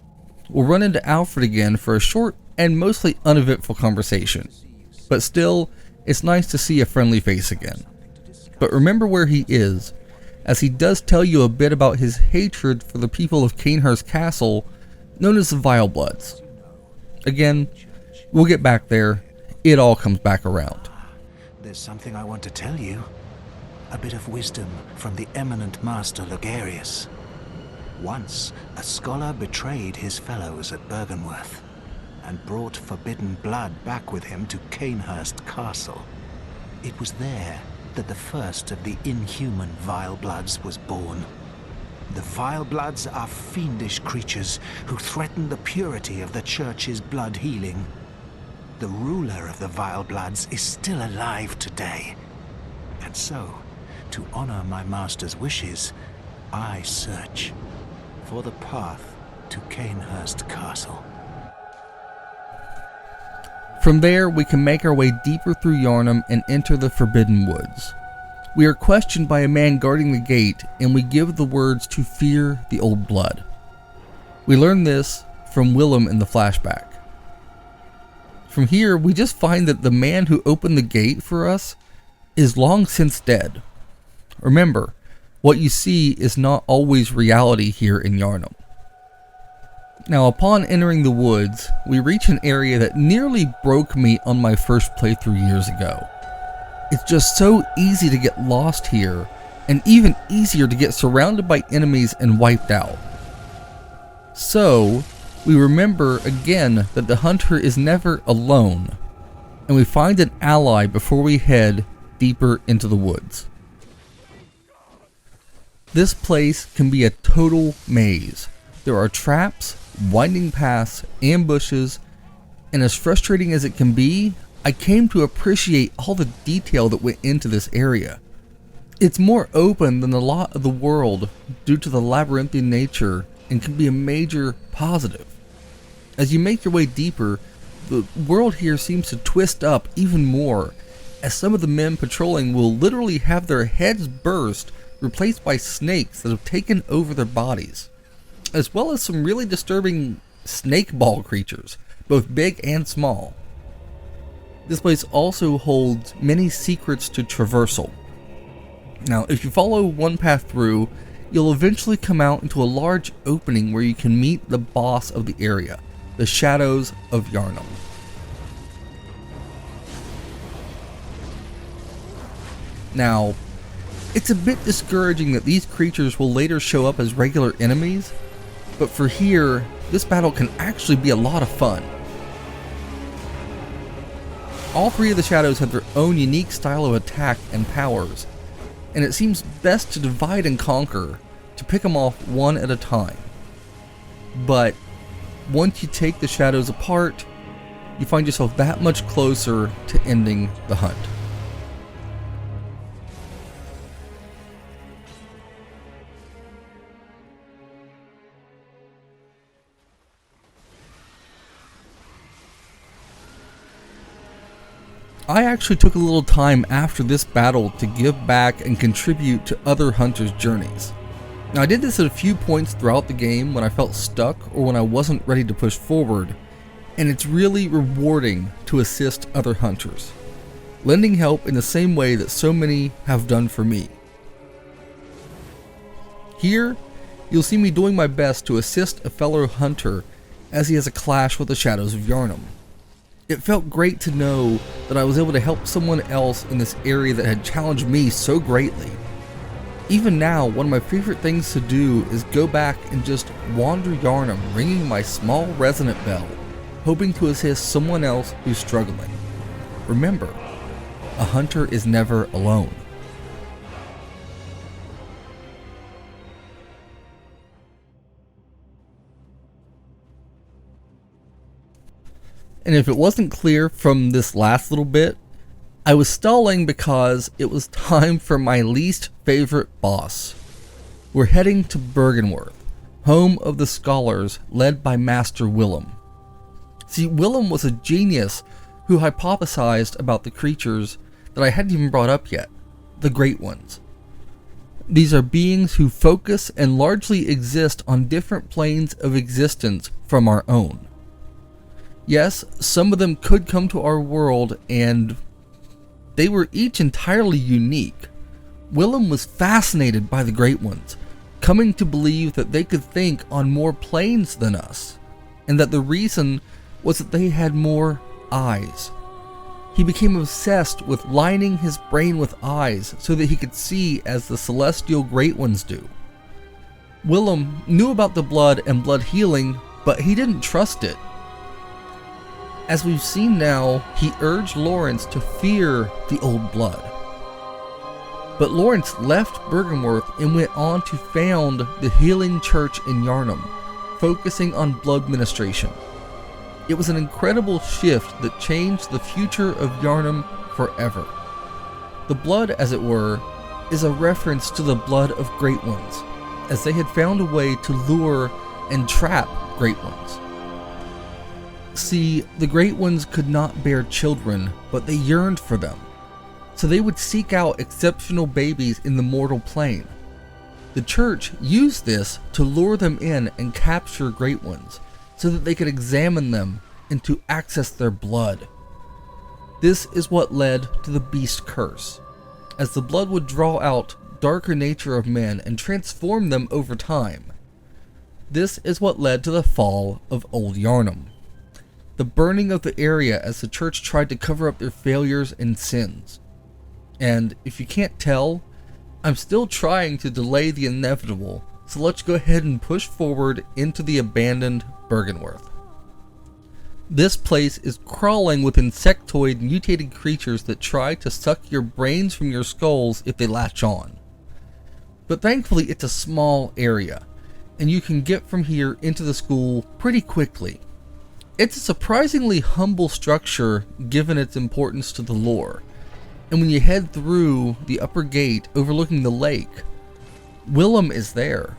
We'll run into Alfred again for a short and mostly uneventful conversation, but still, it's nice to see a friendly face again. But remember where he is, as he does tell you a bit about his hatred for the people of Cainhurst Castle, known as the Vile Bloods. Again, we'll get back there, it all comes back around. There's something I want to tell you. A bit of wisdom from the eminent master Logarius. Once, a scholar betrayed his fellows at Byrgenwerth, and brought forbidden blood back with him to Cainhurst Castle. It was there that the first of the inhuman Vile Bloods was born. The Vile Bloods are fiendish creatures who threaten the purity of the Church's blood healing. The ruler of the Vile Bloods is still alive today. And so, to honor my master's wishes, I search for the path to Cainhurst Castle. From there, we can make our way deeper through Yharnam and enter the Forbidden Woods. We are questioned by a man guarding the gate, and we give the words to fear the old blood. We learn this from Willem in the flashback. From here, we just find that the man who opened the gate for us is long since dead. Remember, what you see is not always reality here in Yharnam. Now, upon entering the woods, we reach an area that nearly broke me on my first playthrough years ago. It's just so easy to get lost here, and even easier to get surrounded by enemies and wiped out. So, we remember again that the hunter is never alone, and we find an ally before we head deeper into the woods. This place can be a total maze. There are traps, winding paths, ambushes, and as frustrating as it can be, I came to appreciate all the detail that went into this area. It's more open than a lot of the world due to the labyrinthian nature and can be a major positive. As you make your way deeper, the world here seems to twist up even more, as some of the men patrolling will literally have their heads burst, replaced by snakes that have taken over their bodies, as well as some really disturbing snake ball creatures, both big and small. This place also holds many secrets to traversal. Now, if you follow one path through, you'll eventually come out into a large opening where you can meet the boss of the area, the Shadows of Yharnam. Now, it's a bit discouraging that these creatures will later show up as regular enemies, but for here, this battle can actually be a lot of fun. All three of the shadows have their own unique style of attack and powers, and it seems best to divide and conquer, to pick them off one at a time. But once you take the shadows apart, you find yourself that much closer to ending the hunt. I actually took a little time after this battle to give back and contribute to other hunters' journeys. Now, I did this at a few points throughout the game when I felt stuck or when I wasn't ready to push forward, and it's really rewarding to assist other hunters, lending help in the same way that so many have done for me. Here, you'll see me doing my best to assist a fellow hunter as he has a clash with the Shadows of Yharnam. It felt great to know that I was able to help someone else in this area that had challenged me so greatly. Even now, one of my favorite things to do is go back and just wander Yharnam, ringing my small resonant bell, hoping to assist someone else who's struggling. Remember, a hunter is never alone. And if it wasn't clear from this last little bit, I was stalling because it was time for my least favorite boss. We're heading to Byrgenwerth, home of the scholars led by Master Willem. See, Willem was a genius who hypothesized about the creatures that I hadn't even brought up yet, the Great Ones. These are beings who focus and largely exist on different planes of existence from our own. Yes, some of them could come to our world, and they were each entirely unique. Willem was fascinated by the Great Ones, coming to believe that they could think on more planes than us, and that the reason was that they had more eyes. He became obsessed with lining his brain with eyes so that he could see as the celestial Great Ones do. Willem knew about the blood and blood healing, but he didn't trust it. As we've seen now, he urged Lawrence to fear the old blood. But Lawrence left Byrgenwerth and went on to found the Healing Church in Yharnam, focusing on blood ministration. It was an incredible shift that changed the future of Yharnam forever. The blood, as it were, is a reference to the blood of Great Ones, as they had found a way to lure and trap Great Ones. See, the Great Ones could not bear children, but they yearned for them. So they would seek out exceptional babies in the mortal plane. The church used this to lure them in and capture Great Ones, so that they could examine them and to access their blood. This is what led to the beast curse, as the blood would draw out darker nature of men and transform them over time. This is what led to the fall of Old Yharnam, the burning of the area as the church tried to cover up their failures and sins. And if you can't tell, I'm still trying to delay the inevitable, so let's go ahead and push forward into the abandoned Byrgenwerth. This place is crawling with insectoid mutated creatures that try to suck your brains from your skulls if they latch on. But thankfully it's a small area, and you can get from here into the school pretty quickly. It's a surprisingly humble structure given its importance to the lore, and when you head through the upper gate overlooking the lake, Willem is there,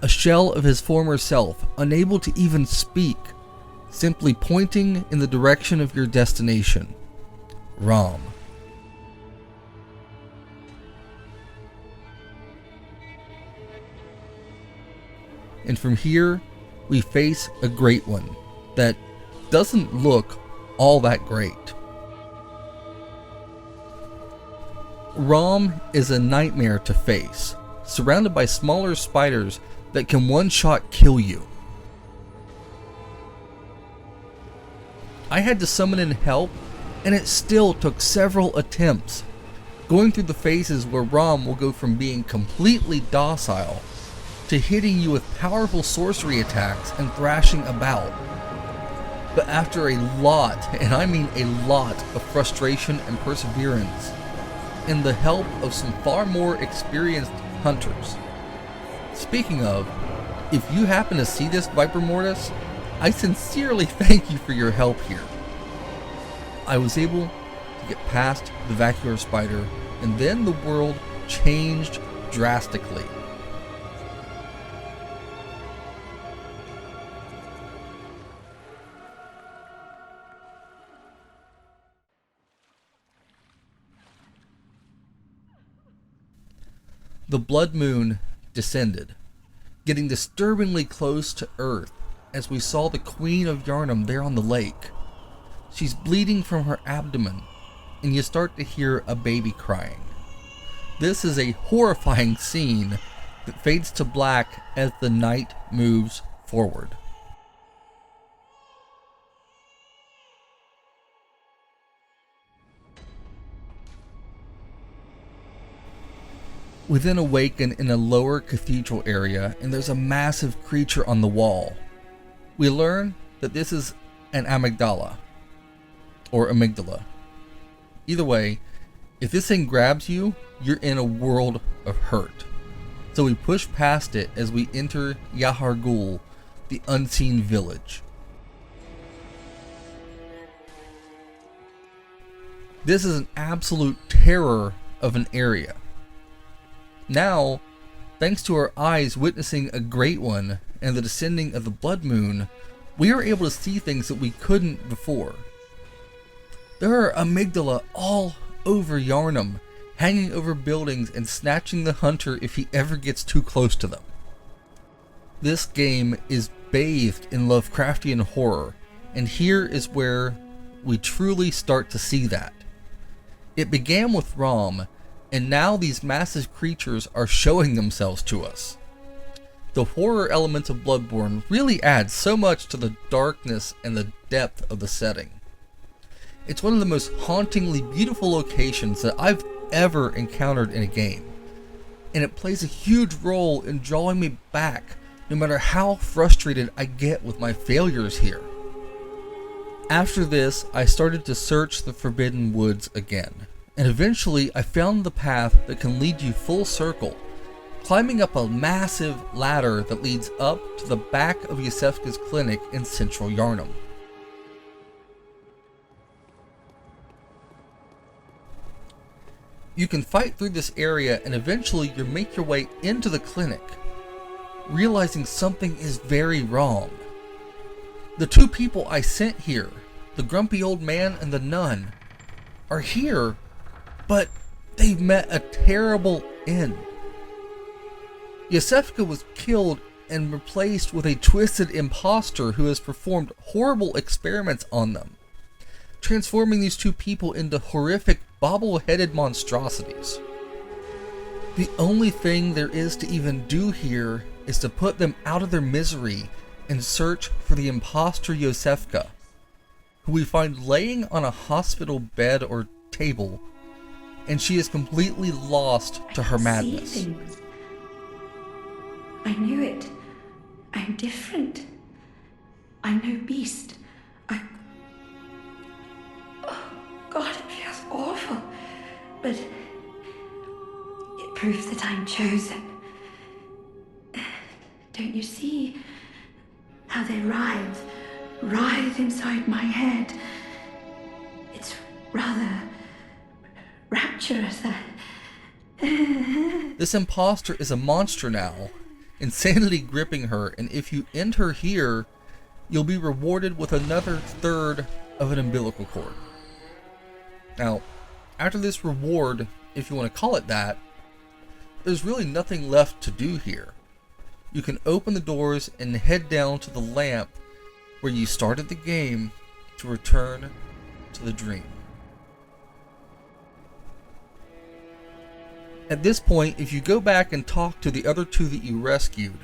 a shell of his former self, unable to even speak, simply pointing in the direction of your destination, Rom. And from here, we face a great one that doesn't look all that great. Rom is a nightmare to face, surrounded by smaller spiders that can one-shot kill you. I had to summon in help, and it still took several attempts, going through the phases where Rom will go from being completely docile to hitting you with powerful sorcery attacks and thrashing about. But after a lot, and I mean a lot, of frustration and perseverance, and the help of some far more experienced hunters. Speaking of, if you happen to see this, Viper Mortis, I sincerely thank you for your help here. I was able to get past the vacuolar spider, and then the world changed drastically. The blood moon descended, getting disturbingly close to Earth as we saw the Queen of Yharnam there on the lake. She's bleeding from her abdomen, and you start to hear a baby crying. This is a horrifying scene that fades to black as the night moves forward. We then awaken in a lower cathedral area, and there's a massive creature on the wall. We learn that this is an amygdala, or amygdala. Either way, if this thing grabs you, you're in a world of hurt. So we push past it as we enter Yahar'gul, the unseen village. This is an absolute terror of an area. Now, thanks to our eyes witnessing a great one and the descending of the blood moon, we are able to see things that we couldn't before. There are amygdala all over Yharnam, hanging over buildings and snatching the hunter if he ever gets too close to them. This game is bathed in Lovecraftian horror, and here is where we truly start to see that. It began with Rom, and now these massive creatures are showing themselves to us. The horror elements of Bloodborne really add so much to the darkness and the depth of the setting. It's one of the most hauntingly beautiful locations that I've ever encountered in a game, and it plays a huge role in drawing me back no matter how frustrated I get with my failures here. After this, I started to search the Forbidden Woods again, and eventually I found the path that can lead you full circle, climbing up a massive ladder that leads up to the back of Yosefka's clinic in central Yharnam. You can fight through this area and eventually you make your way into the clinic, realizing something is very wrong. The two people I sent here, the grumpy old man and the nun, are here, but they've met a terrible end. Yosefka was killed and replaced with a twisted imposter who has performed horrible experiments on them, transforming these two people into horrific bobble-headed monstrosities. The only thing there is to even do here is to put them out of their misery and search for the imposter Yosefka, who we find laying on a hospital bed or table, and she is completely lost to her madness. I knew it. I'm different. I'm no beast. Oh, God, it feels awful. But it proves that I'm chosen. Don't Can't you see how they writhe inside my head? It's rather rapturous. This imposter is a monster now, insanely gripping her, and if you end her here, you'll be rewarded with another third of an umbilical cord. Now, after this reward, if you want to call it that, there's really nothing left to do here. You can open the doors and head down to the lamp where you started the game to return to the dream. At this point, if you go back and talk to the other two that you rescued,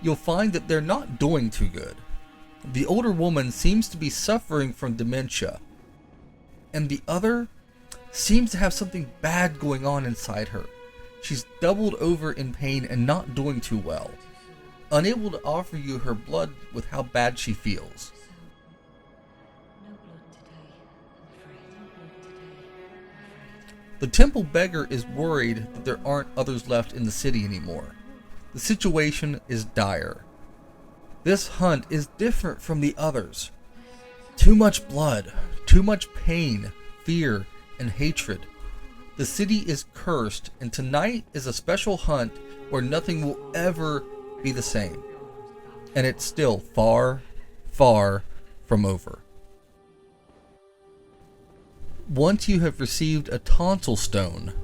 you'll find that they're not doing too good. The older woman seems to be suffering from dementia, and the other seems to have something bad going on inside her. She's doubled over in pain and not doing too well, unable to offer you her blood with how bad she feels. The temple beggar is worried that there aren't others left in the city anymore. The situation is dire. This hunt is different from the others. Too much blood, too much pain, fear, and hatred. The city is cursed, and tonight is a special hunt where nothing will ever be the same. And it's still far, far from over. Once you have received a tonsil stone,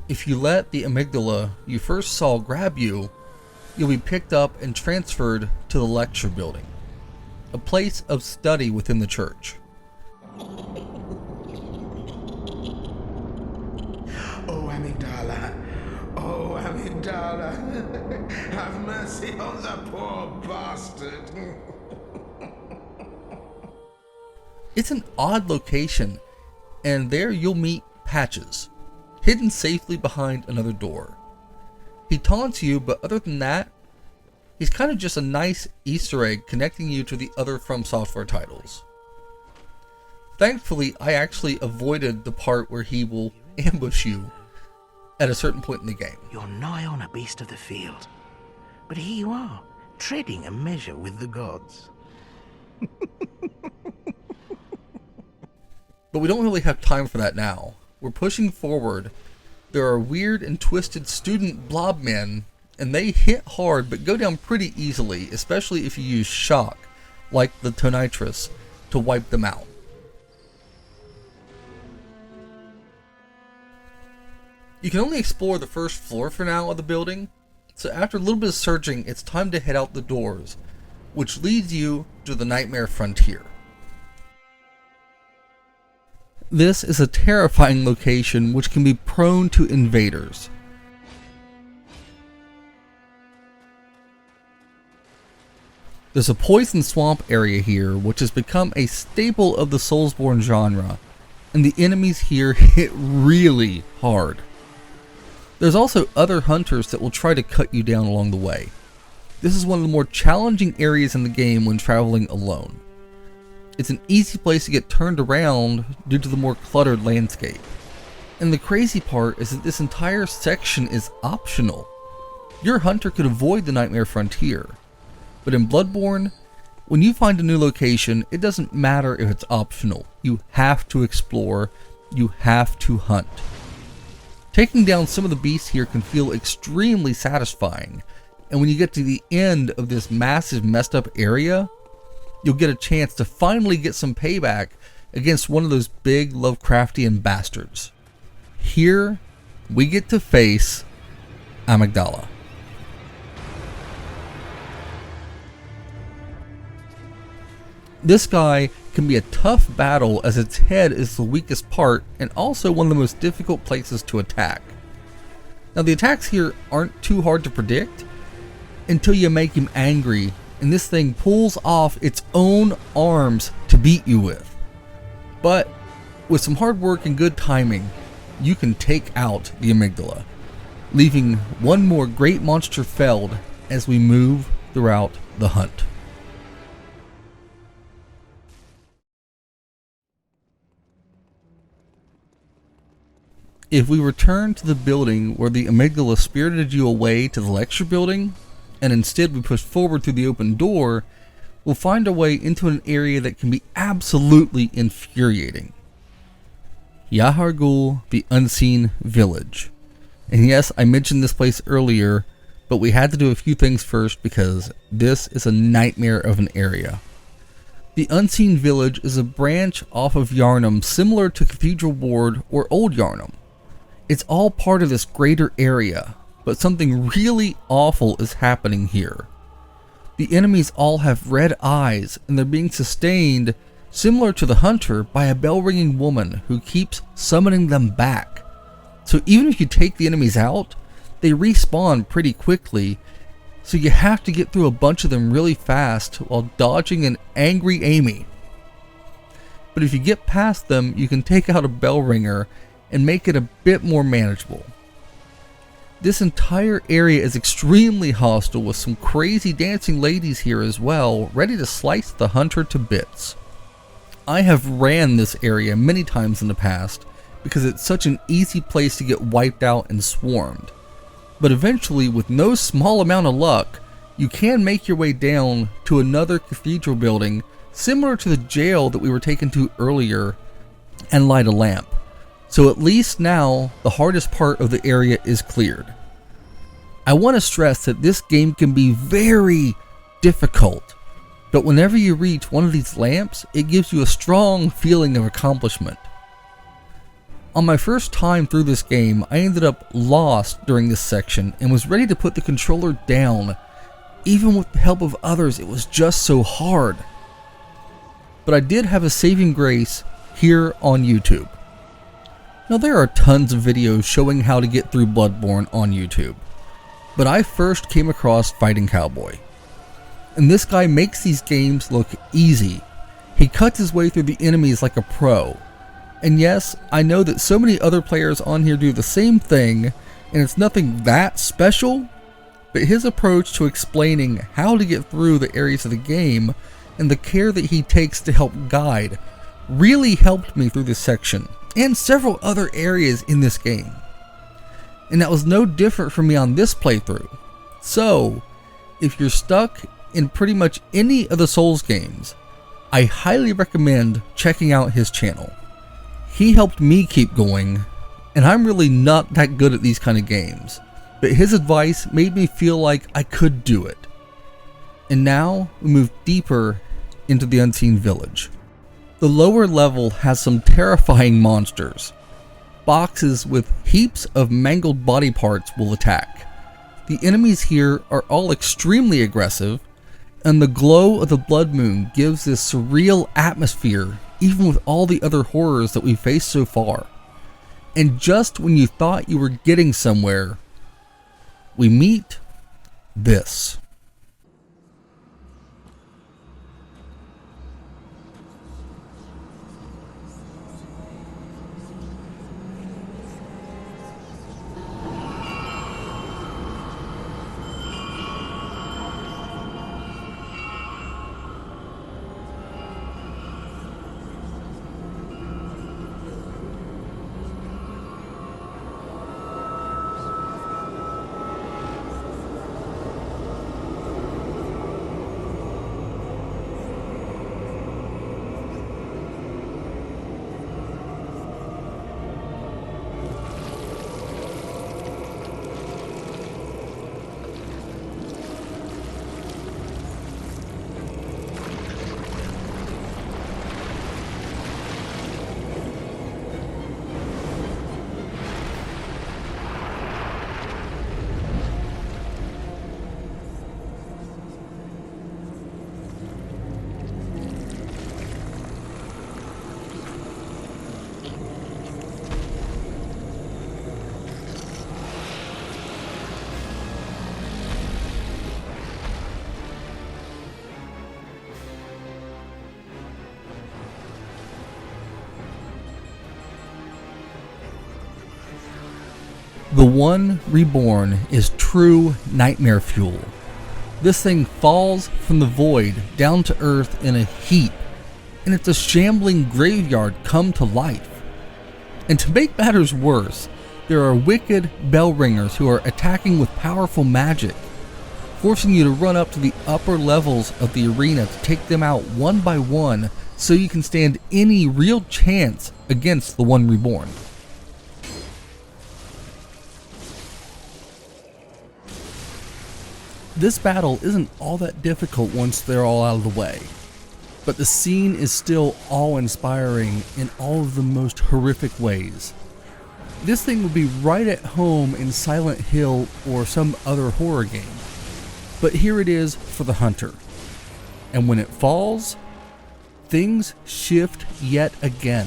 if you let the amygdala you first saw grab you, you'll be picked up and transferred to the lecture building, a place of study within the church. Oh, Amygdala, have mercy on the poor bastard. It's an odd location, and there you'll meet Patches, hidden safely behind another door. He taunts you, but other than that, he's kind of just a nice Easter egg connecting you to the other FromSoftware titles. Thankfully, I actually avoided the part where he will ambush you at a certain point in the game. You're nigh on a beast of the field, but here you are, treading a measure with the gods. But we don't really have time for that now. We're pushing forward. There are weird and twisted student blob men, and they hit hard but go down pretty easily, especially if you use shock, like the Tonitrus, to wipe them out. You can only explore the first floor for now of the building, so after a little bit of searching, it's time to head out the doors, which leads you to the Nightmare Frontier. This is a terrifying location which can be prone to invaders. There's a poison swamp area here which has become a staple of the Soulsborne genre, and the enemies here hit really hard. There's also other hunters that will try to cut you down along the way. This is one of the more challenging areas in the game when traveling alone. It's an easy place to get turned around due to the more cluttered landscape. And the crazy part is that this entire section is optional. Your hunter could avoid the Nightmare Frontier, but in Bloodborne, when you find a new location, it doesn't matter if it's optional. You have to explore, you have to hunt. Taking down some of the beasts here can feel extremely satisfying, and when you get to the end of this massive messed up area, you'll get a chance to finally get some payback against one of those big Lovecraftian bastards. Here, we get to face Amygdala. This guy can be a tough battle as its head is the weakest part and also one of the most difficult places to attack. Now the attacks here aren't too hard to predict until you make him angry and this thing pulls off its own arms to beat you with. But with some hard work and good timing, you can take out the amygdala, leaving one more great monster felled as we move throughout the hunt. If we return to the building where the amygdala spirited you away to the lecture building, and instead we push forward through the open door, we'll find our way into an area that can be absolutely infuriating. Yahar'gul, the Unseen Village. And yes, I mentioned this place earlier, but we had to do a few things first because this is a nightmare of an area. The Unseen Village is a branch off of Yharnam similar to Cathedral Ward or Old Yharnam. It's all part of this greater area, but something really awful is happening here. The enemies all have red eyes, and they're being sustained, similar to the hunter, by a bell-ringing woman who keeps summoning them back. So even if you take the enemies out, they respawn pretty quickly, so you have to get through a bunch of them really fast while dodging an angry Amy. But if you get past them, you can take out a bell ringer and make it a bit more manageable. This entire area is extremely hostile, with some crazy dancing ladies here as well, ready to slice the hunter to bits. I have ran this area many times in the past because it's such an easy place to get wiped out and swarmed. But eventually, with no small amount of luck, you can make your way down to another cathedral building similar to the jail that we were taken to earlier and light a lamp. So at least now, the hardest part of the area is cleared. I want to stress that this game can be very difficult, but whenever you reach one of these lamps, it gives you a strong feeling of accomplishment. On my first time through this game, I ended up lost during this section and was ready to put the controller down. Even with the help of others, it was just so hard. But I did have a saving grace here on YouTube. Now there are tons of videos showing how to get through Bloodborne on YouTube, but I first came across FightinCowboy. And this guy makes these games look easy. He cuts his way through the enemies like a pro. And yes, I know that so many other players on here do the same thing, and it's nothing that special, but his approach to explaining how to get through the areas of the game and the care that he takes to help guide really helped me through this section and several other areas in this game. And that was no different for me on this playthrough. So, if you're stuck in pretty much any of the Souls games, I highly recommend checking out his channel. He helped me keep going, and I'm really not that good at these kind of games, but his advice made me feel like I could do it. And now we move deeper into the Unseen Village. The lower level has some terrifying monsters. Boxes with heaps of mangled body parts will attack. The enemies here are all extremely aggressive, and the glow of the blood moon gives this surreal atmosphere even with all the other horrors that we've faced so far. And just when you thought you were getting somewhere, we meet this. The One Reborn is true nightmare fuel. This thing falls from the void down to earth in a heap, and it's a shambling graveyard come to life. And to make matters worse, there are wicked bell ringers who are attacking with powerful magic. forcing you to run up to the upper levels of the arena to take them out one by one so you can stand any real chance against the One Reborn. This battle isn't all that difficult once they're all out of the way, but the scene is still awe-inspiring in all of the most horrific ways. This thing would be right at home in Silent Hill or some other horror game, but here it is for the hunter. And when it falls, things shift yet again.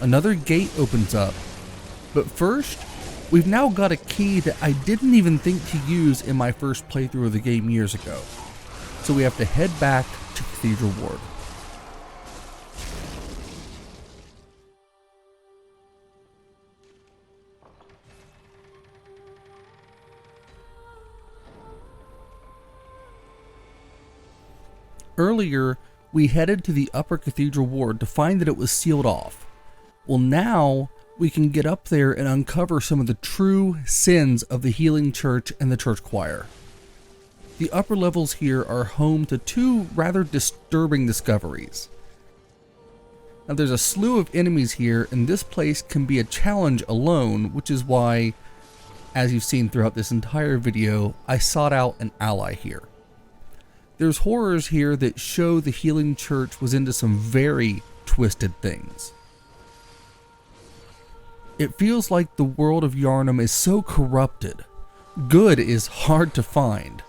Another gate opens up, but first, we've now got a key that I didn't even think to use in my first playthrough of the game years ago. So we have to head back to Cathedral Ward. Earlier, we headed to the upper Cathedral Ward to find that it was sealed off. Well, now we can get up there and uncover some of the true sins of the Healing Church and the church choir. The upper levels here are home to two rather disturbing discoveries. Now, there's a slew of enemies here, and this place can be a challenge alone, which is why, as you've seen throughout this entire video, I sought out an ally here. There's horrors here that show the Healing Church was into some very twisted things. It feels like the world of Yharnam is so corrupted. Good is hard to find.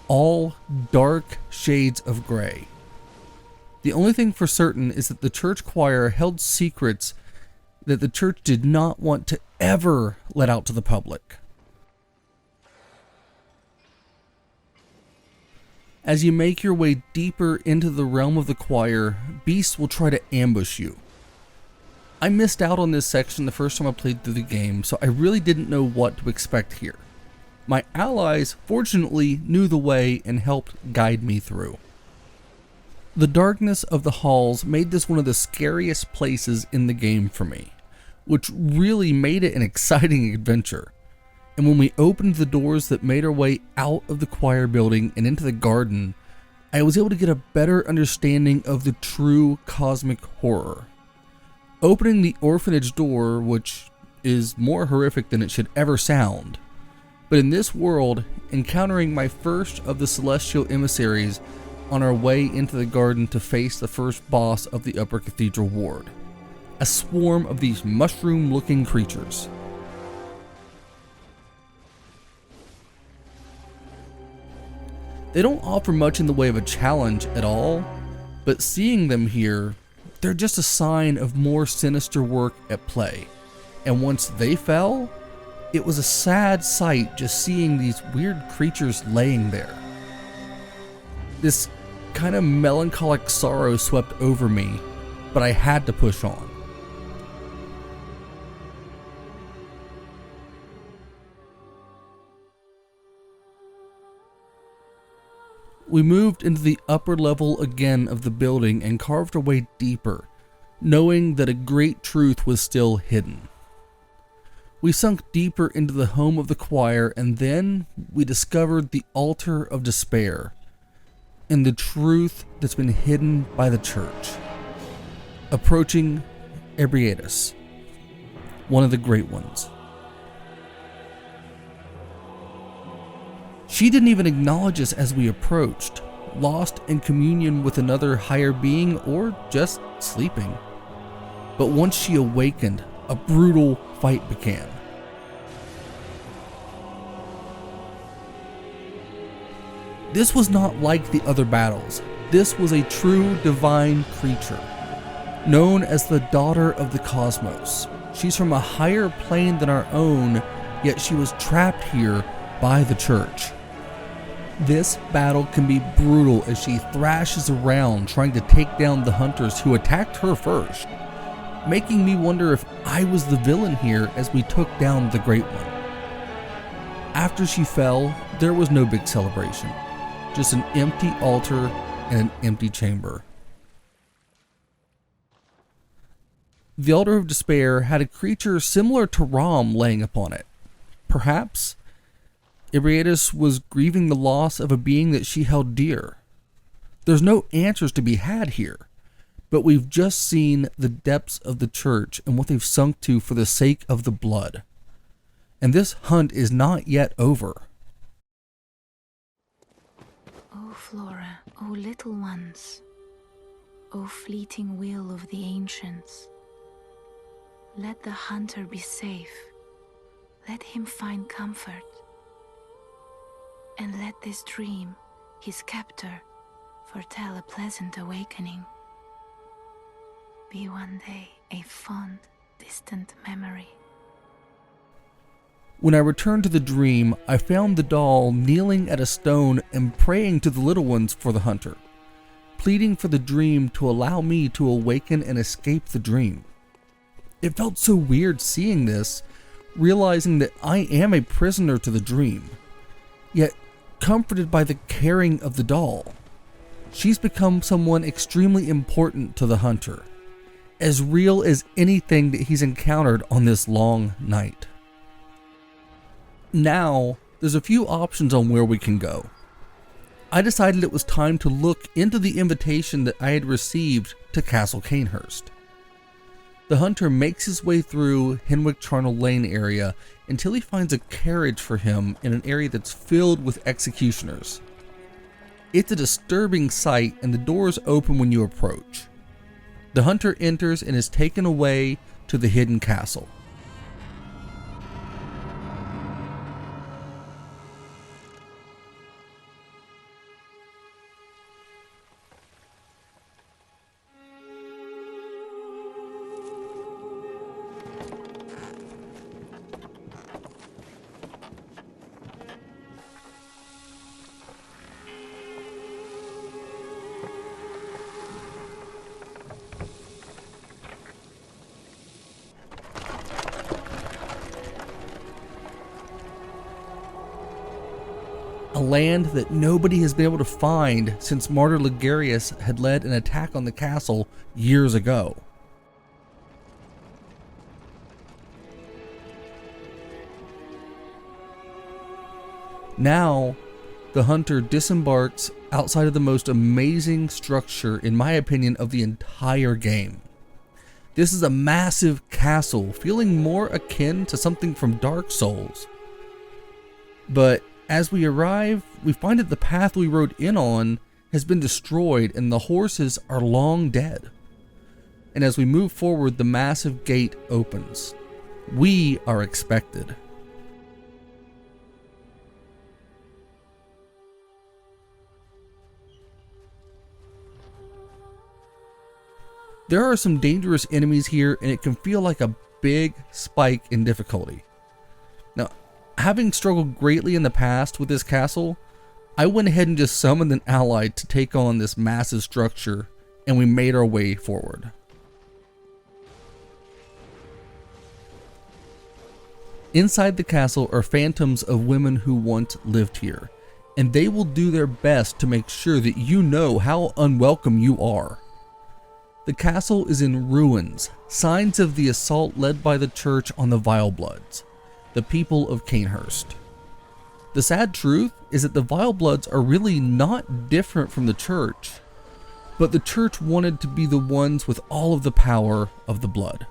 All dark shades of gray. The only thing for certain is that the church choir held secrets that the church did not want to ever let out to the public. As you make your way deeper into the realm of the choir, beasts will try to ambush you. I missed out on this section the first time I played through the game, so I really didn't know what to expect here. My allies fortunately knew the way and helped guide me through. The darkness of the halls made this one of the scariest places in the game for me, which really made it an exciting adventure. And when we opened the doors that made our way out of the choir building and into the garden, I was able to get a better understanding of the true cosmic horror. Opening the orphanage door, which is more horrific than it should ever sound, but in this world, encountering my first of the celestial emissaries on our way into the garden to face the first boss of the upper Cathedral Ward, a swarm of these mushroom-looking creatures. They don't offer much in the way of a challenge at all, but seeing them here, they're just a sign of more sinister work at play. And once they fell, it was a sad sight just seeing these weird creatures laying there. This kind of melancholic sorrow swept over me, but I had to push on. We moved into the upper level again of the building and carved our way deeper, knowing that a great truth was still hidden. We sunk deeper into the home of the choir, and then we discovered the altar of despair and the truth that's been hidden by the church. Approaching Ebrietas, one of the great ones. She didn't even acknowledge us as we approached, lost in communion with another higher being or just sleeping. But once she awakened, a brutal fight began. This was not like the other battles. This was a true divine creature, known as the Daughter of the Cosmos. She's from a higher plane than our own, yet she was trapped here by the church. This battle can be brutal as she thrashes around trying to take down the hunters who attacked her first, making me wonder if I was the villain here as we took down the Great One. After she fell, there was no big celebration, just an empty altar and an empty chamber. The Altar of Despair had a creature similar to Rom laying upon it. Perhaps Iriadis was grieving the loss of a being that she held dear. There's no answers to be had here, but we've just seen the depths of the church and what they've sunk to for the sake of the blood. And this hunt is not yet over. O Flora, O little ones, O fleeting will of the ancients, let the hunter be safe, let him find comfort, and let this dream, his captor, foretell a pleasant awakening. Be one day a fond, distant memory. When I returned to the dream, I found the doll kneeling at a stone and praying to the little ones for the hunter, pleading for the dream to allow me to awaken and escape the dream. It felt so weird seeing this, realizing that I am a prisoner to the dream, yet comforted by the caring of the doll. She's become someone extremely important to the hunter, as real as anything that he's encountered on this long night. Now, there's a few options on where we can go. I decided it was time to look into the invitation that I had received to Castle Cainhurst. The hunter makes his way through Henwick Charnel Lane area until he finds a carriage for him in an area that's filled with executioners. It's a disturbing sight, and the doors open when you approach. The hunter enters and is taken away to the hidden castle. A land that nobody has been able to find since Martyr Ligarius had led an attack on the castle years ago. Now, the hunter disembarks outside of the most amazing structure, in my opinion, of the entire game. This is a massive castle, feeling more akin to something from Dark Souls. But as we arrive, we find that the path we rode in on has been destroyed and the horses are long dead. And as we move forward, the massive gate opens. We are expected. There are some dangerous enemies here, and it can feel like a big spike in difficulty. Now, having struggled greatly in the past with this castle, I went ahead and just summoned an ally to take on this massive structure, and we made our way forward. Inside the castle are phantoms of women who once lived here, and they will do their best to make sure that you know how unwelcome you are. The castle is in ruins, signs of the assault led by the church on the Vilebloods, the people of Cainhurst. The sad truth is that the Vilebloods are really not different from the church, but the church wanted to be the ones with all of the power of the blood.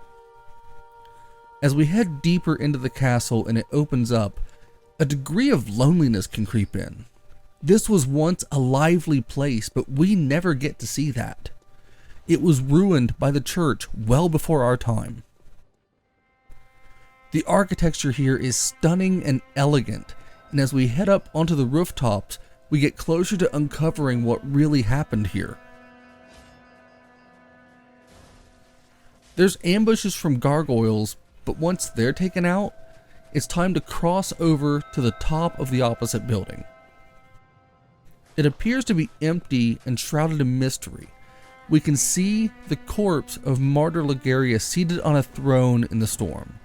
As we head deeper into the castle and it opens up, a degree of loneliness can creep in. This was once a lively place, but we never get to see that. It was ruined by the church well before our time. The architecture here is stunning and elegant, and as we head up onto the rooftops, we get closer to uncovering what really happened here. There's ambushes from gargoyles, but once they're taken out, it's time to cross over to the top of the opposite building. It appears to be empty and shrouded in mystery. We can see the corpse of Martyr Ligarius seated on a throne in the storm.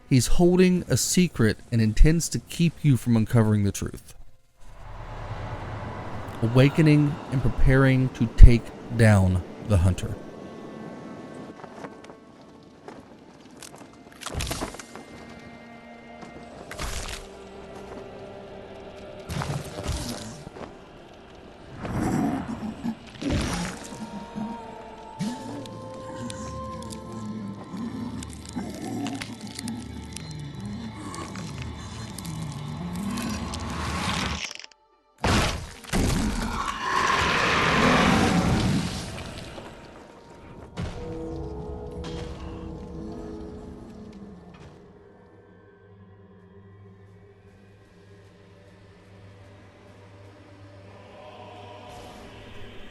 He's holding a secret and intends to keep you from uncovering the truth. Awakening and preparing to take down the hunter.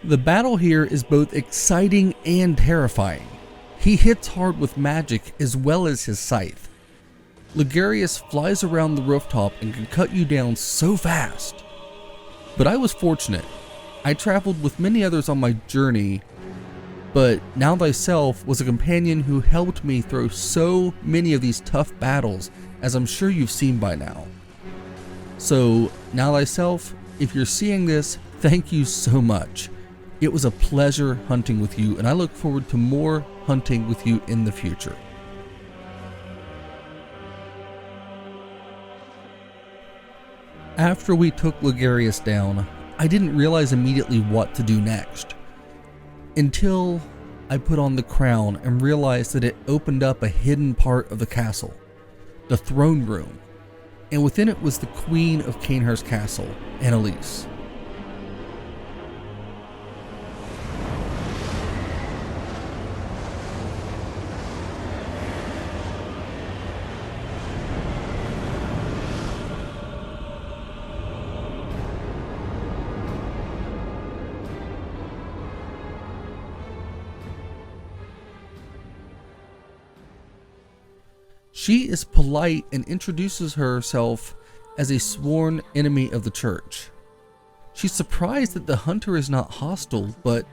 The battle here is both exciting and terrifying. He hits hard with magic as well as his scythe. Ludgwig flies around the rooftop and can cut you down so fast. But I was fortunate. I traveled with many others on my journey, but Now Thyself was a companion who helped me through so many of these tough battles, as I'm sure you've seen by now. So, Now Thyself, if you're seeing this, thank you so much. It was a pleasure hunting with you, and I look forward to more hunting with you in the future. After we took Ludgwig down, I didn't realize immediately what to do next, until I put on the crown and realized that it opened up a hidden part of the castle, the throne room, and within it was the Queen of Cainhurst Castle, Annalise. She is polite and introduces herself as a sworn enemy of the church. She's surprised that the hunter is not hostile, but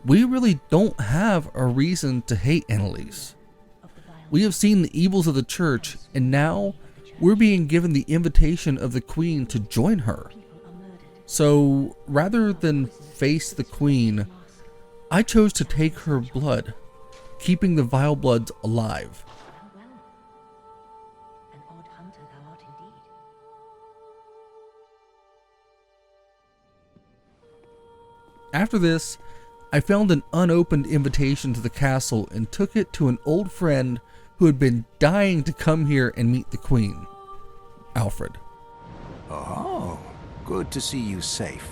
we really don't have a reason to hate Annalise. We have seen the evils of the church, and now we're being given the invitation of the queen to join her. So rather than face the queen, I chose to take her blood, keeping the vile bloods alive. After this, I found an unopened invitation to the castle and took it to an old friend who had been dying to come here and meet the queen, Alfred. Oh, good to see you safe.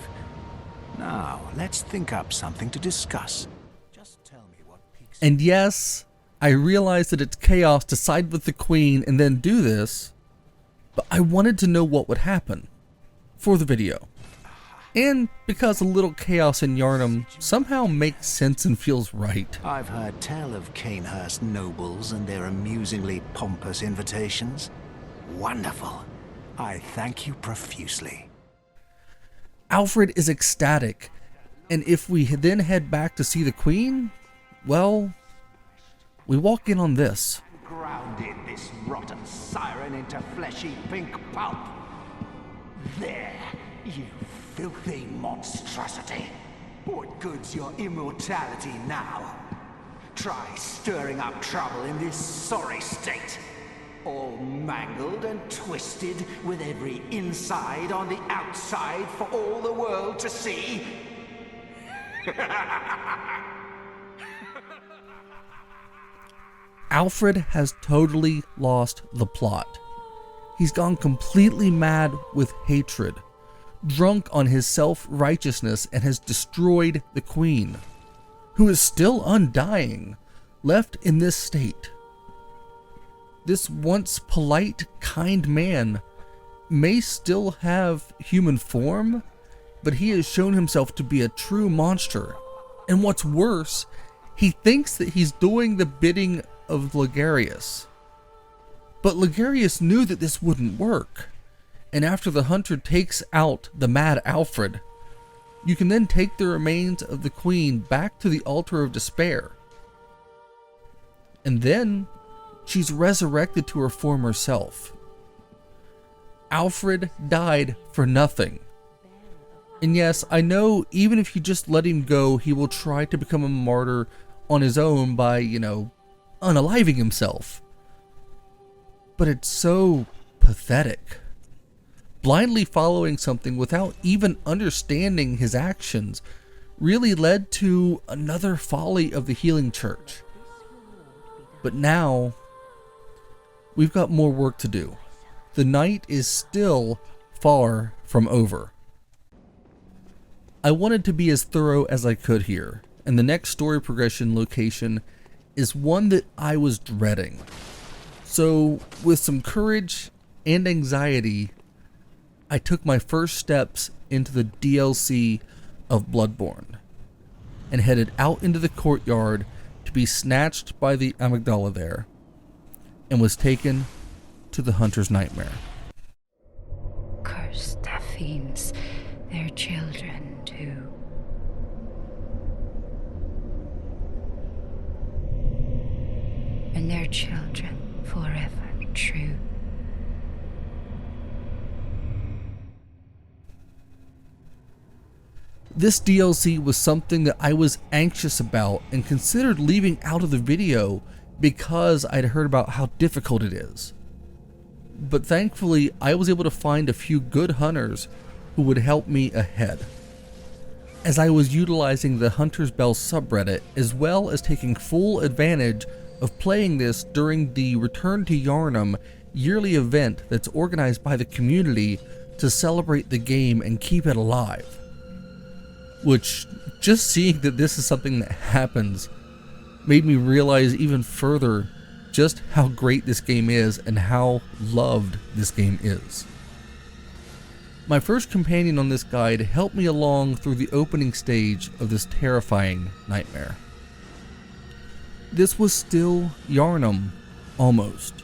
Now, let's think up something to discuss. Just tell me what piques. And yes, I realize that it's chaos to side with the queen and then do this, but I wanted to know what would happen for the video. And because a little chaos in Yharnam somehow makes sense and feels right. I've heard tell of Cainhurst nobles and their amusingly pompous invitations. Wonderful. I thank you profusely. Alfred is ecstatic, and if we then head back to see the queen, well, we walk in on this. Grounded this rotten siren into fleshy pink pulp. There, you filthy monstrosity. What good's your immortality now? Try stirring up trouble in this sorry state. All mangled and twisted, with every inside on the outside for all the world to see. Alfred has totally lost the plot. He's gone completely mad with hatred, drunk on his self-righteousness, and has destroyed the queen, who is still undying, left in this state. This once polite, kind man may still have human form, but he has shown himself to be a true monster. And what's worse, he thinks that he's doing the bidding of Ludgwig. But Ludgwig knew that this wouldn't work. And after the hunter takes out the mad Alfred, you can then take the remains of the queen back to the altar of despair. And then she's resurrected to her former self. Alfred died for nothing. And yes, I know even if you just let him go, he will try to become a martyr on his own by, unaliving himself. But it's so pathetic. Blindly following something without even understanding his actions really led to another folly of the healing church. But now, we've got more work to do. The night is still far from over. I wanted to be as thorough as I could here, and the next story progression location is one that I was dreading. So, with some courage and anxiety, I took my first steps into the DLC of Bloodborne. and headed out into the courtyard to be snatched by the amygdala there, and was taken to the hunter's nightmare. Cursed fiends, their children too. And their children forever true. This DLC was something that I was anxious about and considered leaving out of the video because I'd heard about how difficult it is. But thankfully, I was able to find a few good hunters who would help me ahead. As I was utilizing the huntersbell subreddit, as well as taking full advantage of playing this during the Return to Yharnam yearly event that's organized by the community to celebrate the game and keep it alive. Which, just seeing that this is something that happens made me realize even further just how great this game is and how loved this game is. My first companion on this guide helped me along through the opening stage of this terrifying nightmare. This was still Yharnam, almost.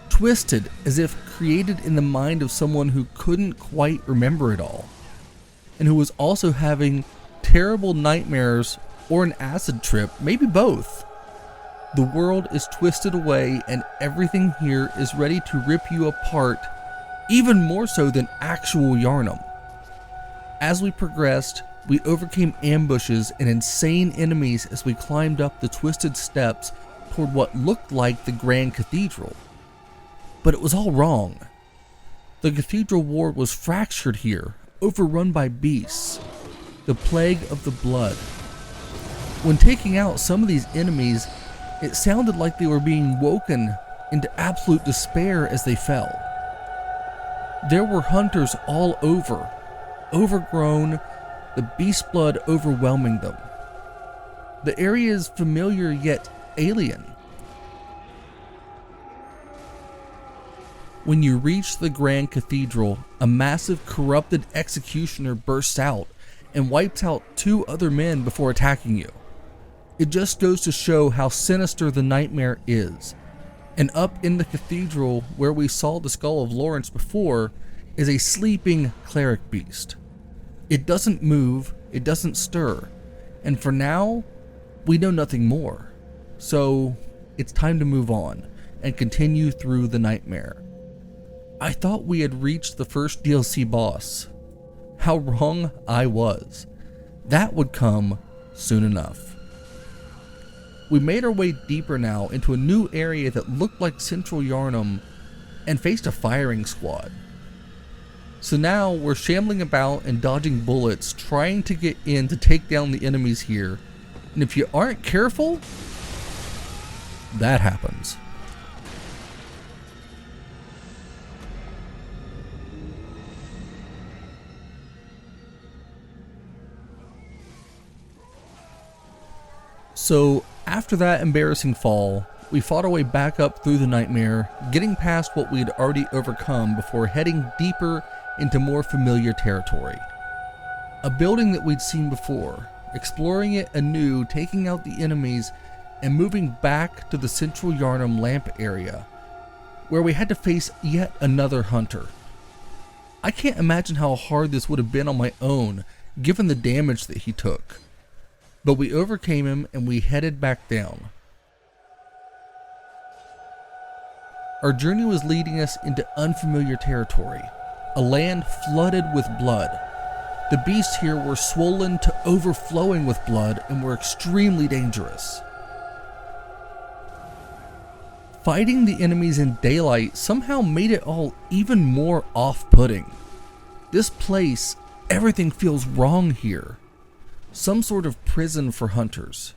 Twisted as if created in the mind of someone who couldn't quite remember it all, and who was also having terrible nightmares or an acid trip, maybe both. The world is twisted away and everything here is ready to rip you apart, even more so than actual Yharnam. As we progressed, we overcame ambushes and insane enemies as we climbed up the twisted steps toward what looked like the Grand Cathedral. But it was all wrong. The Cathedral Ward was fractured here, overrun by beasts, the plague of the blood. When taking out some of these enemies, it sounded like they were being woken into absolute despair as they fell. There were hunters all over, overgrown, the beast blood overwhelming them. The area is familiar yet alien. When you reach the Grand Cathedral, a massive corrupted executioner bursts out and wipes out 2 other men before attacking you. It just goes to show how sinister the nightmare is. And up in the cathedral where we saw the skull of Lawrence before is a sleeping cleric beast. It doesn't move, it doesn't stir, and for now, we know nothing more. So it's time to move on and continue through the nightmare. I thought we had reached the first DLC boss. How wrong I was. That would come soon enough. We made our way deeper now into a new area that looked like Central Yharnam and faced a firing squad. So now we're shambling about and dodging bullets, trying to get in to take down the enemies here. And if you aren't careful, that happens. So after that embarrassing fall, we fought our way back up through the nightmare, getting past what we had already overcome before heading deeper into more familiar territory. A building that we'd seen before, exploring it anew, taking out the enemies, and moving back to the Central Yharnam lamp area, where we had to face yet another hunter. I can't imagine how hard this would have been on my own, given the damage that he took. But we overcame him and we headed back down. Our journey was leading us into unfamiliar territory, a land flooded with blood. The beasts here were swollen to overflowing with blood and were extremely dangerous. Fighting the enemies in daylight somehow made it all even more off-putting. This place, everything feels wrong here. Some sort of prison for hunters.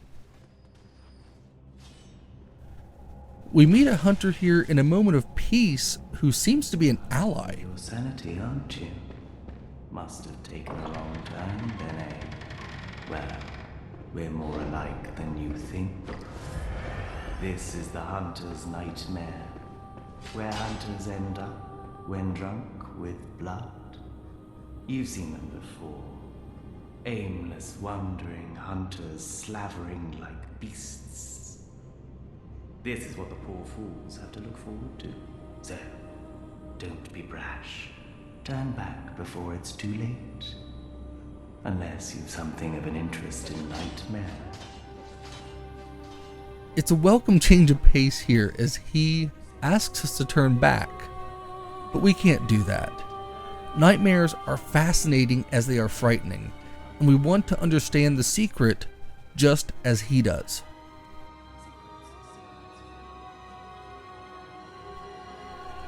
We meet a hunter here in a moment of peace who seems to be an ally. Your sanity, aren't you? Must have taken a long time, then, eh? Well, we're more alike than you think. This is the hunter's nightmare, where hunters end up when drunk with blood. You've seen them before. Aimless, wandering hunters slavering like beasts. This is what the poor fools have to look forward to. So, don't be brash. Turn back before it's too late. Unless you've something of an interest in nightmare. It's a welcome change of pace here as he asks us to turn back, but we can't do that. Nightmares are fascinating as they are frightening, and we want to understand the secret just as he does.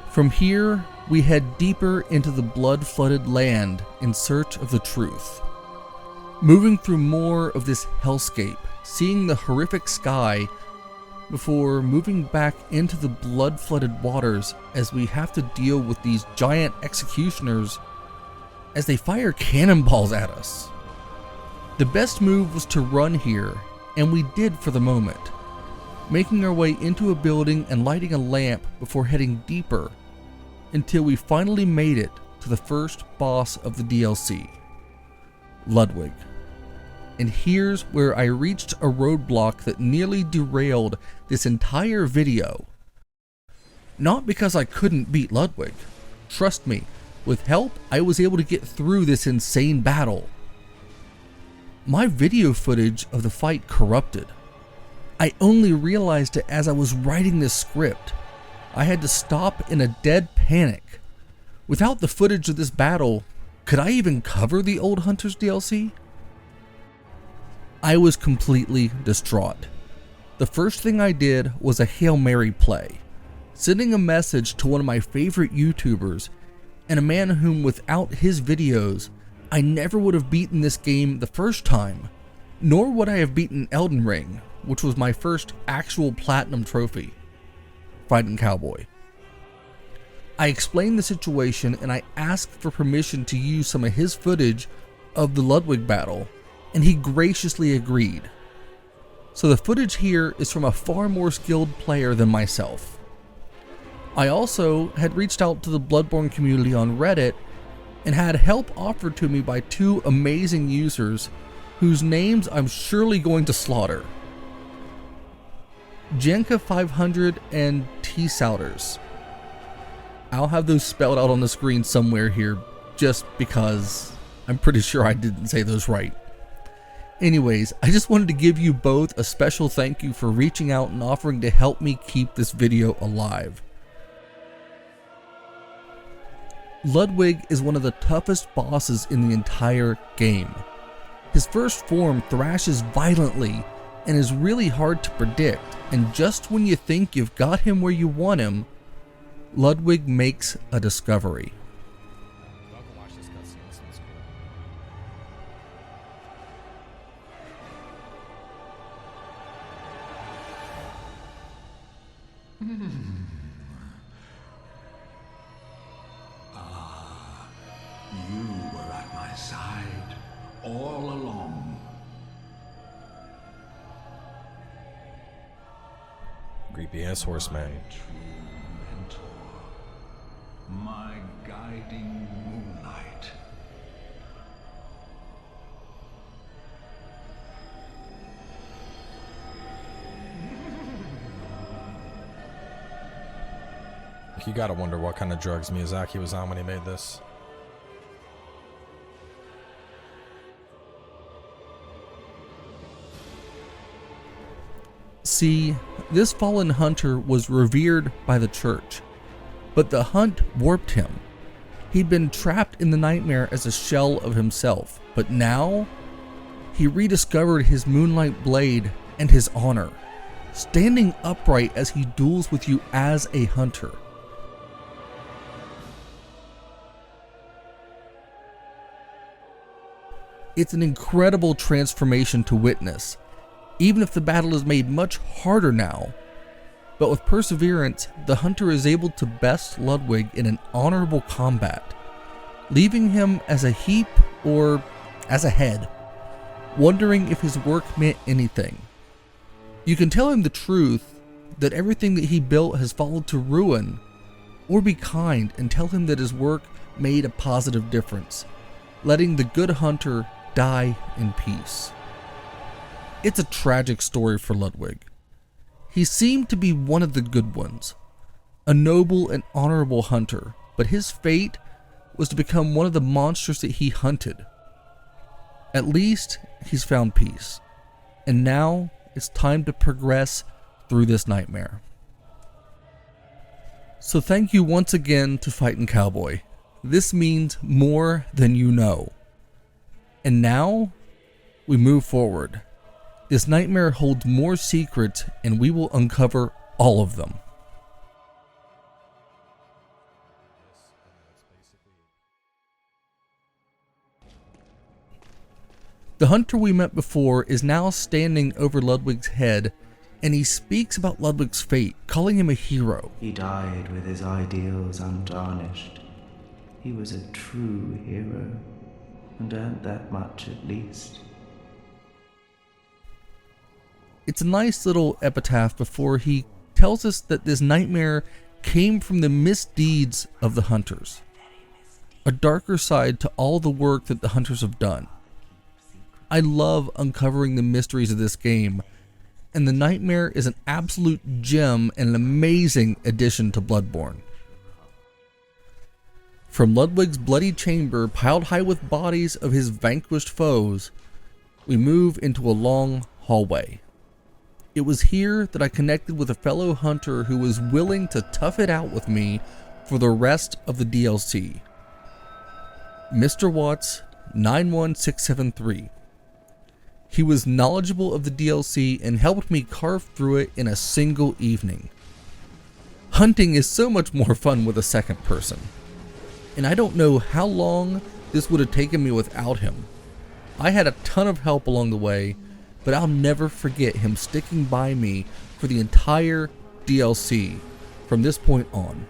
From here, we head deeper into the blood-flooded land in search of the truth. Moving through more of this hellscape, seeing the horrific sky, before moving back into the blood-flooded waters as we have to deal with these giant executioners as they fire cannonballs at us. The best move was to run here, and we did for the moment, making our way into a building and lighting a lamp before heading deeper until we finally made it to the first boss of the DLC, Ludgwig. And here's where I reached a roadblock that nearly derailed this entire video. Not because I couldn't beat Ludgwig. Trust me, with help, I was able to get through this insane battle. My video footage of the fight corrupted. I only realized it as I was writing this script. I had to stop in a dead panic. Without the footage of this battle, could I even cover the Old Hunters DLC? I was completely distraught. The first thing I did was a Hail Mary play, sending a message to one of my favorite YouTubers, and a man whom without his videos, I never would have beaten this game the first time, nor would I have beaten Elden Ring, which was my first actual platinum trophy, FightinCowboy. I explained the situation and I asked for permission to use some of his footage of the Ludgwig battle, and he graciously agreed. So the footage here is from a far more skilled player than myself. I also had reached out to the Bloodborne community on Reddit and had help offered to me by two amazing users whose names I'm surely going to slaughter. Jenka500 and T-Souders. I'll have those spelled out on the screen somewhere here just because I'm pretty sure I didn't say those right. Anyways, I just wanted to give you both a special thank you for reaching out and offering to help me keep this video alive. Ludgwig is one of the toughest bosses in the entire game. His first form thrashes violently and is really hard to predict, and just when you think you've got him where you want him, Ludgwig makes a discovery. You were at my side all along. Creepy ass horseman. My guiding moonlight. You gotta wonder what kind of drugs Miyazaki was on when he made this. See, this fallen hunter was revered by the church, but the hunt warped him. He'd been trapped in the nightmare as a shell of himself, but now he rediscovered his moonlight blade and his honor, standing upright as he duels with you as a hunter. It's an incredible transformation to witness, even if the battle is made much harder now. But with perseverance, the hunter is able to best Ludgwig in an honorable combat, leaving him as a heap or as a head, wondering if his work meant anything. You can tell him the truth, that everything that he built has fallen to ruin, or be kind and tell him that his work made a positive difference, letting the good hunter die in peace. It's a tragic story for Ludgwig. He seemed to be one of the good ones, a noble and honorable hunter, but his fate was to become one of the monsters that he hunted. At least he's found peace, and now it's time to progress through this nightmare. So thank you once again to FightinCowboy. This means more than you know. And now, we move forward. This nightmare holds more secrets, and we will uncover all of them. The hunter we met before is now standing over Ludwig's head, and he speaks about Ludwig's fate, calling him a hero. He died with his ideals untarnished. He was a true hero, and earned that much at least. It's a nice little epitaph before he tells us that this nightmare came from the misdeeds of the hunters. A darker side to all the work that the hunters have done. I love uncovering the mysteries of this game, and the nightmare is an absolute gem and an amazing addition to Bloodborne. From Ludwig's bloody chamber piled high with bodies of his vanquished foes, we move into a long hallway. It was here that I connected with a fellow hunter who was willing to tough it out with me for the rest of the DLC. Mr. Watts 91673. He was knowledgeable of the DLC and helped me carve through it in a single evening. Hunting is so much more fun with a second person, and I don't know how long this would have taken me without him. I had a ton of help along the way, but I'll never forget him sticking by me for the entire DLC from this point on.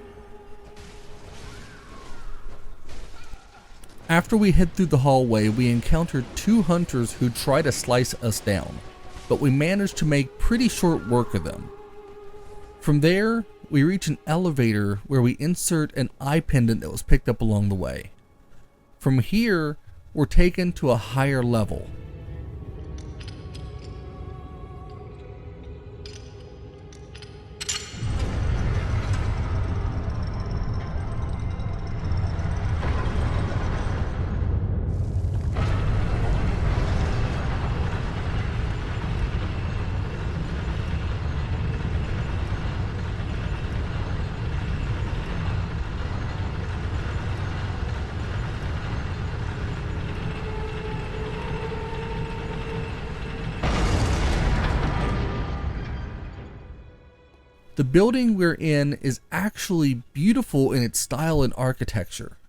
After we head through the hallway, we encounter two hunters who try to slice us down, but we manage to make pretty short work of them. From there, we reach an elevator where we insert an eye pendant that was picked up along the way. From here, we're taken to a higher level. The building we're in is actually beautiful in its style and architecture.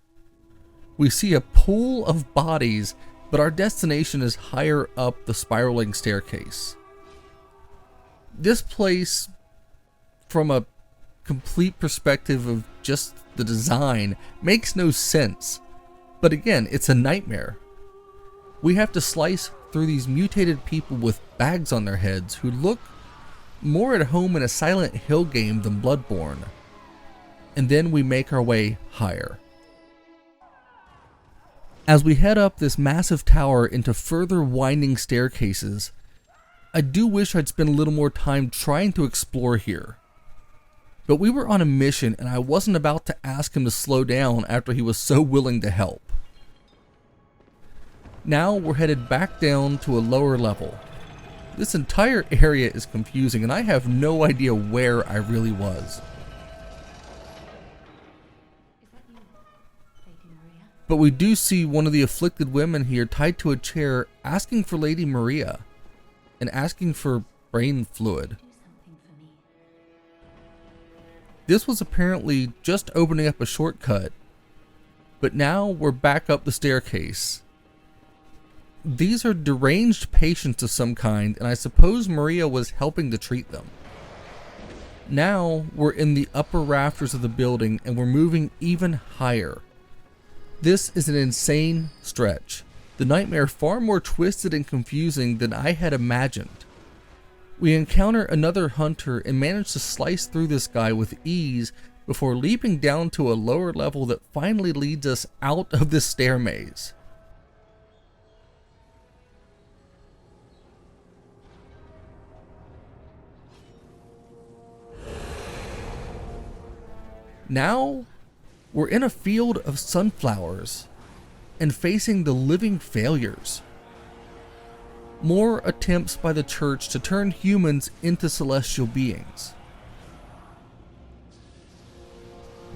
We see a pool of bodies, but our destination is higher up the spiraling staircase. This place, from a complete perspective of just the design, makes no sense. But again, it's a nightmare. We have to slice through these mutated people with bags on their heads who look more at home in a Silent Hill game than Bloodborne. And then we make our way higher. As we head up this massive tower into further winding staircases, I do wish I'd spent a little more time trying to explore here. But we were on a mission and I wasn't about to ask him to slow down after he was so willing to help. Now we're headed back down to a lower level. This entire area is confusing and I have no idea where I really was. But we do see one of the afflicted women here tied to a chair asking for Lady Maria and asking for brain fluid. This was apparently just opening up a shortcut, but now we're back up the staircase. These are deranged patients of some kind, and I suppose Maria was helping to treat them. Now we're in the upper rafters of the building and we're moving even higher. This is an insane stretch. The nightmare far more twisted and confusing than I had imagined. We encounter another hunter and manage to slice through this guy with ease before leaping down to a lower level that finally leads us out of this stair maze. Now, we're in a field of sunflowers and facing the living failures. More attempts by the church to turn humans into celestial beings.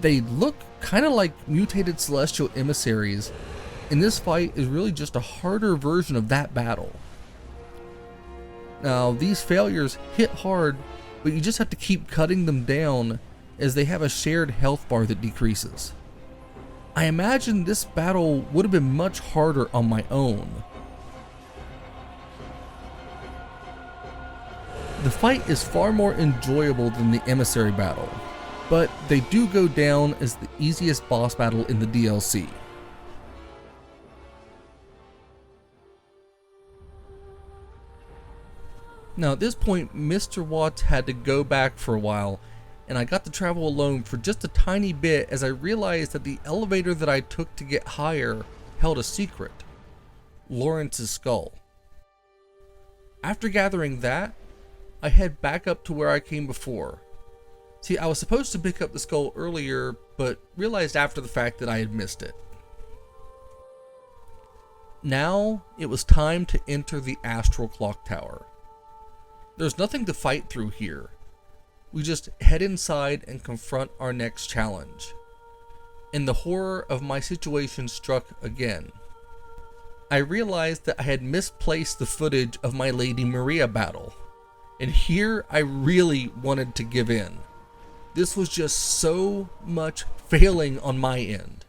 They look kind of like mutated celestial emissaries, and this fight is really just a harder version of that battle. Now, these failures hit hard, but you just have to keep cutting them down as they have a shared health bar that decreases. I imagine this battle would have been much harder on my own. The fight is far more enjoyable than the emissary battle, but they do go down as the easiest boss battle in the DLC. Now at this point, Mr. Watts had to go back for a while, and I got to travel alone for just a tiny bit as I realized that the elevator that I took to get higher held a secret: Lawrence's skull. After gathering that, I head back up to where I came before. See, I was supposed to pick up the skull earlier, but realized after the fact that I had missed it. Now, it was time to enter the Astral Clock Tower. There's nothing to fight through here. We just head inside and confront our next challenge. And the horror of my situation struck again. I realized that I had misplaced the footage of my Lady Maria battle. And here I really wanted to give in. This was just so much failing on my end.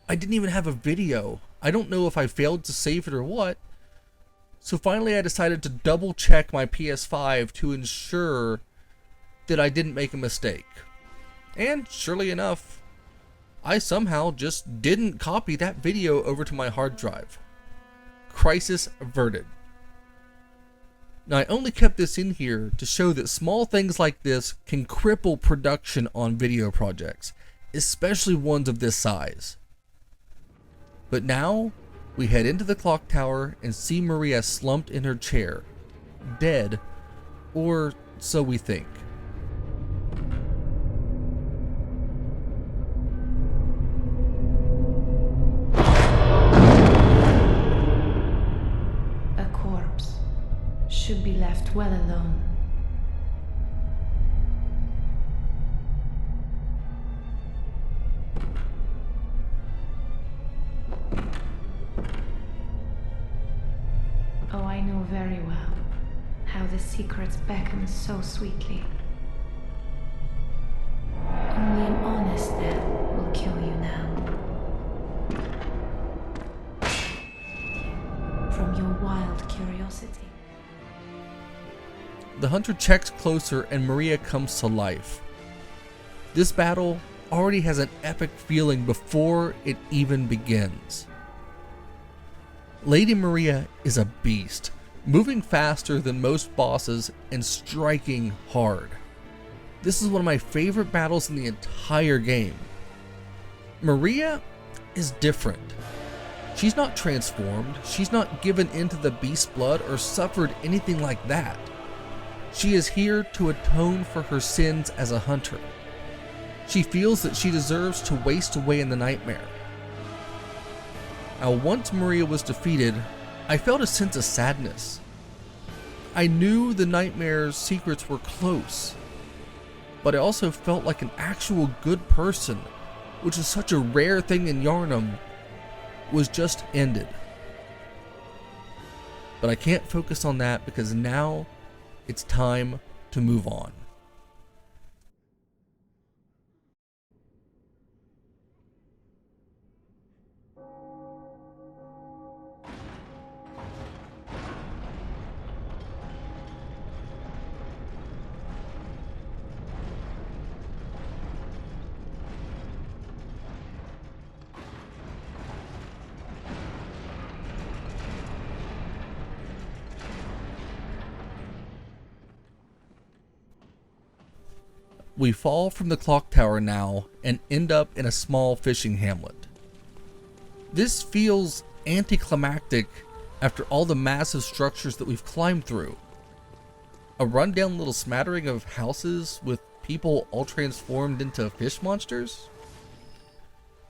I didn't even have a video. I don't know if I failed to save it or what. So finally I decided to double check my PS5 to ensure that I didn't make a mistake. And surely enough, I somehow just didn't copy that video over to my hard drive. Crisis averted. Now I only kept this in here to show that small things like this can cripple production on video projects, especially ones of this size. But now, we head into the clock tower and see Maria slumped in her chair, dead, or so we think. A corpse should be left well alone. Oh, I know very well how the secrets beckon so sweetly. Only an honest death will kill you now. From your wild curiosity. The hunter checks closer and Maria comes to life. This battle already has an epic feeling before it even begins. Lady Maria is a beast, moving faster than most bosses and striking hard. This is one of my favorite battles in the entire game. Maria is different. She's not transformed, she's not given into the beast's blood or suffered anything like that. She is here to atone for her sins as a hunter. She feels that she deserves to waste away in the nightmare. Now, once Maria was defeated, I felt a sense of sadness. I knew the nightmare's secrets were close, but I also felt like an actual good person, which is such a rare thing in Yharnam, was just ended. But I can't focus on that because now it's time to move on. We fall from the clock tower now and end up in a small fishing hamlet. This feels anticlimactic after all the massive structures that we've climbed through. A rundown little smattering of houses with people all transformed into fish monsters.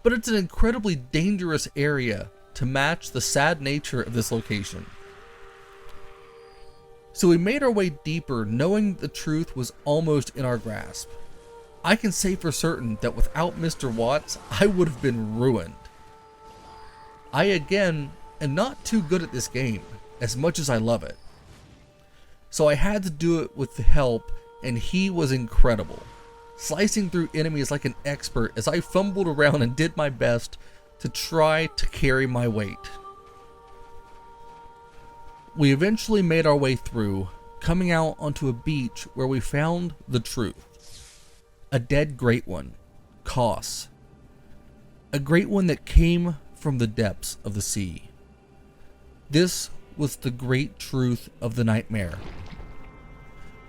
But it's an incredibly dangerous area to match the sad nature of this location. So we made our way deeper, knowing the truth was almost in our grasp. I can say for certain that without Mr. Watts, I would have been ruined. I again am not too good at this game, as much as I love it. So I had to do it with the help, and he was incredible, slicing through enemies like an expert as I fumbled around and did my best to try to carry my weight. We eventually made our way through, coming out onto a beach where we found the truth. A dead great one, Kos. A great one that came from the depths of the sea. This was the great truth of the nightmare.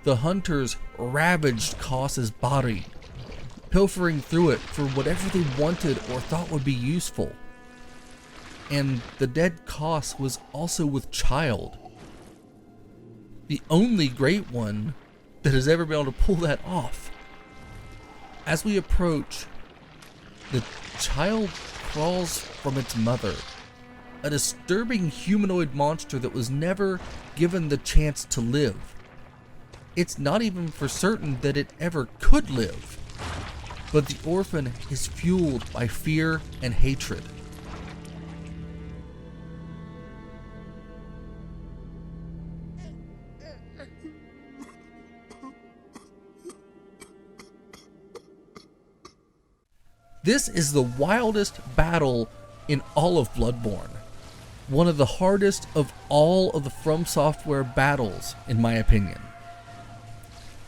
The hunters ravaged Kos's body, pilfering through it for whatever they wanted or thought would be useful. And the dead Kos was also with child. The only great one that has ever been able to pull that off. As we approach, the child crawls from its mother, a disturbing humanoid monster that was never given the chance to live. It's not even for certain that it ever could live, but the orphan is fueled by fear and hatred. This is the wildest battle in all of Bloodborne. One of the hardest of all of the FromSoftware battles, in my opinion.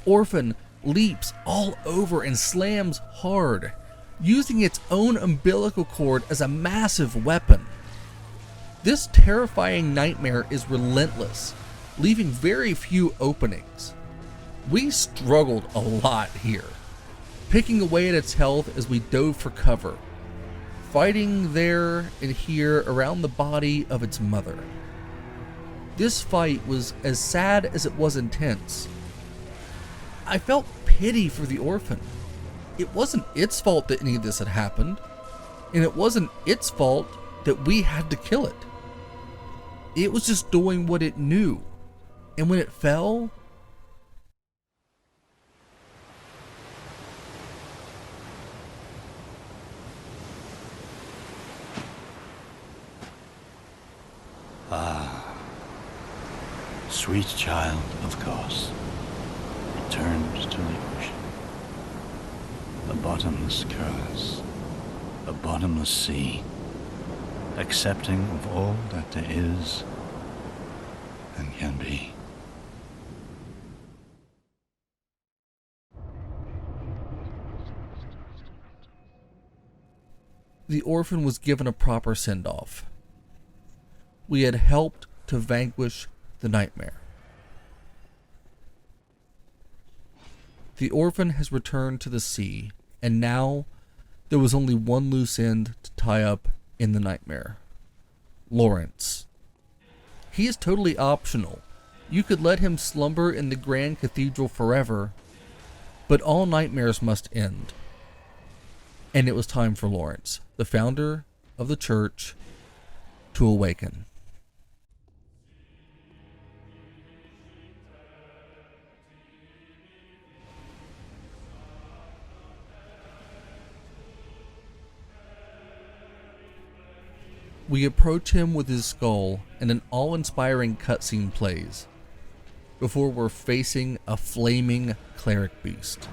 Orphan leaps all over and slams hard, using its own umbilical cord as a massive weapon. This terrifying nightmare is relentless, leaving very few openings. We struggled a lot here, picking away at its health as we dove for cover, fighting there and here around the body of its mother. This fight was as sad as it was intense. I felt pity for the orphan. It wasn't its fault that any of this had happened, and it wasn't its fault that we had to kill it. It was just doing what it knew, and when it fell, sweet child of Kos returned to the ocean. A bottomless curse, a bottomless sea, accepting of all that there is and can be. the orphan was given a proper send-off. We had helped to vanquish the nightmare. The orphan has returned to the sea, and now there was only one loose end to tie up in the nightmare. Lawrence. He is totally optional. You could let him slumber in the Grand Cathedral forever, but all nightmares must end. And it was time for Lawrence, the founder of the church, to awaken. We approach him with his skull, and an awe-inspiring cutscene plays, before we're facing a flaming cleric beast.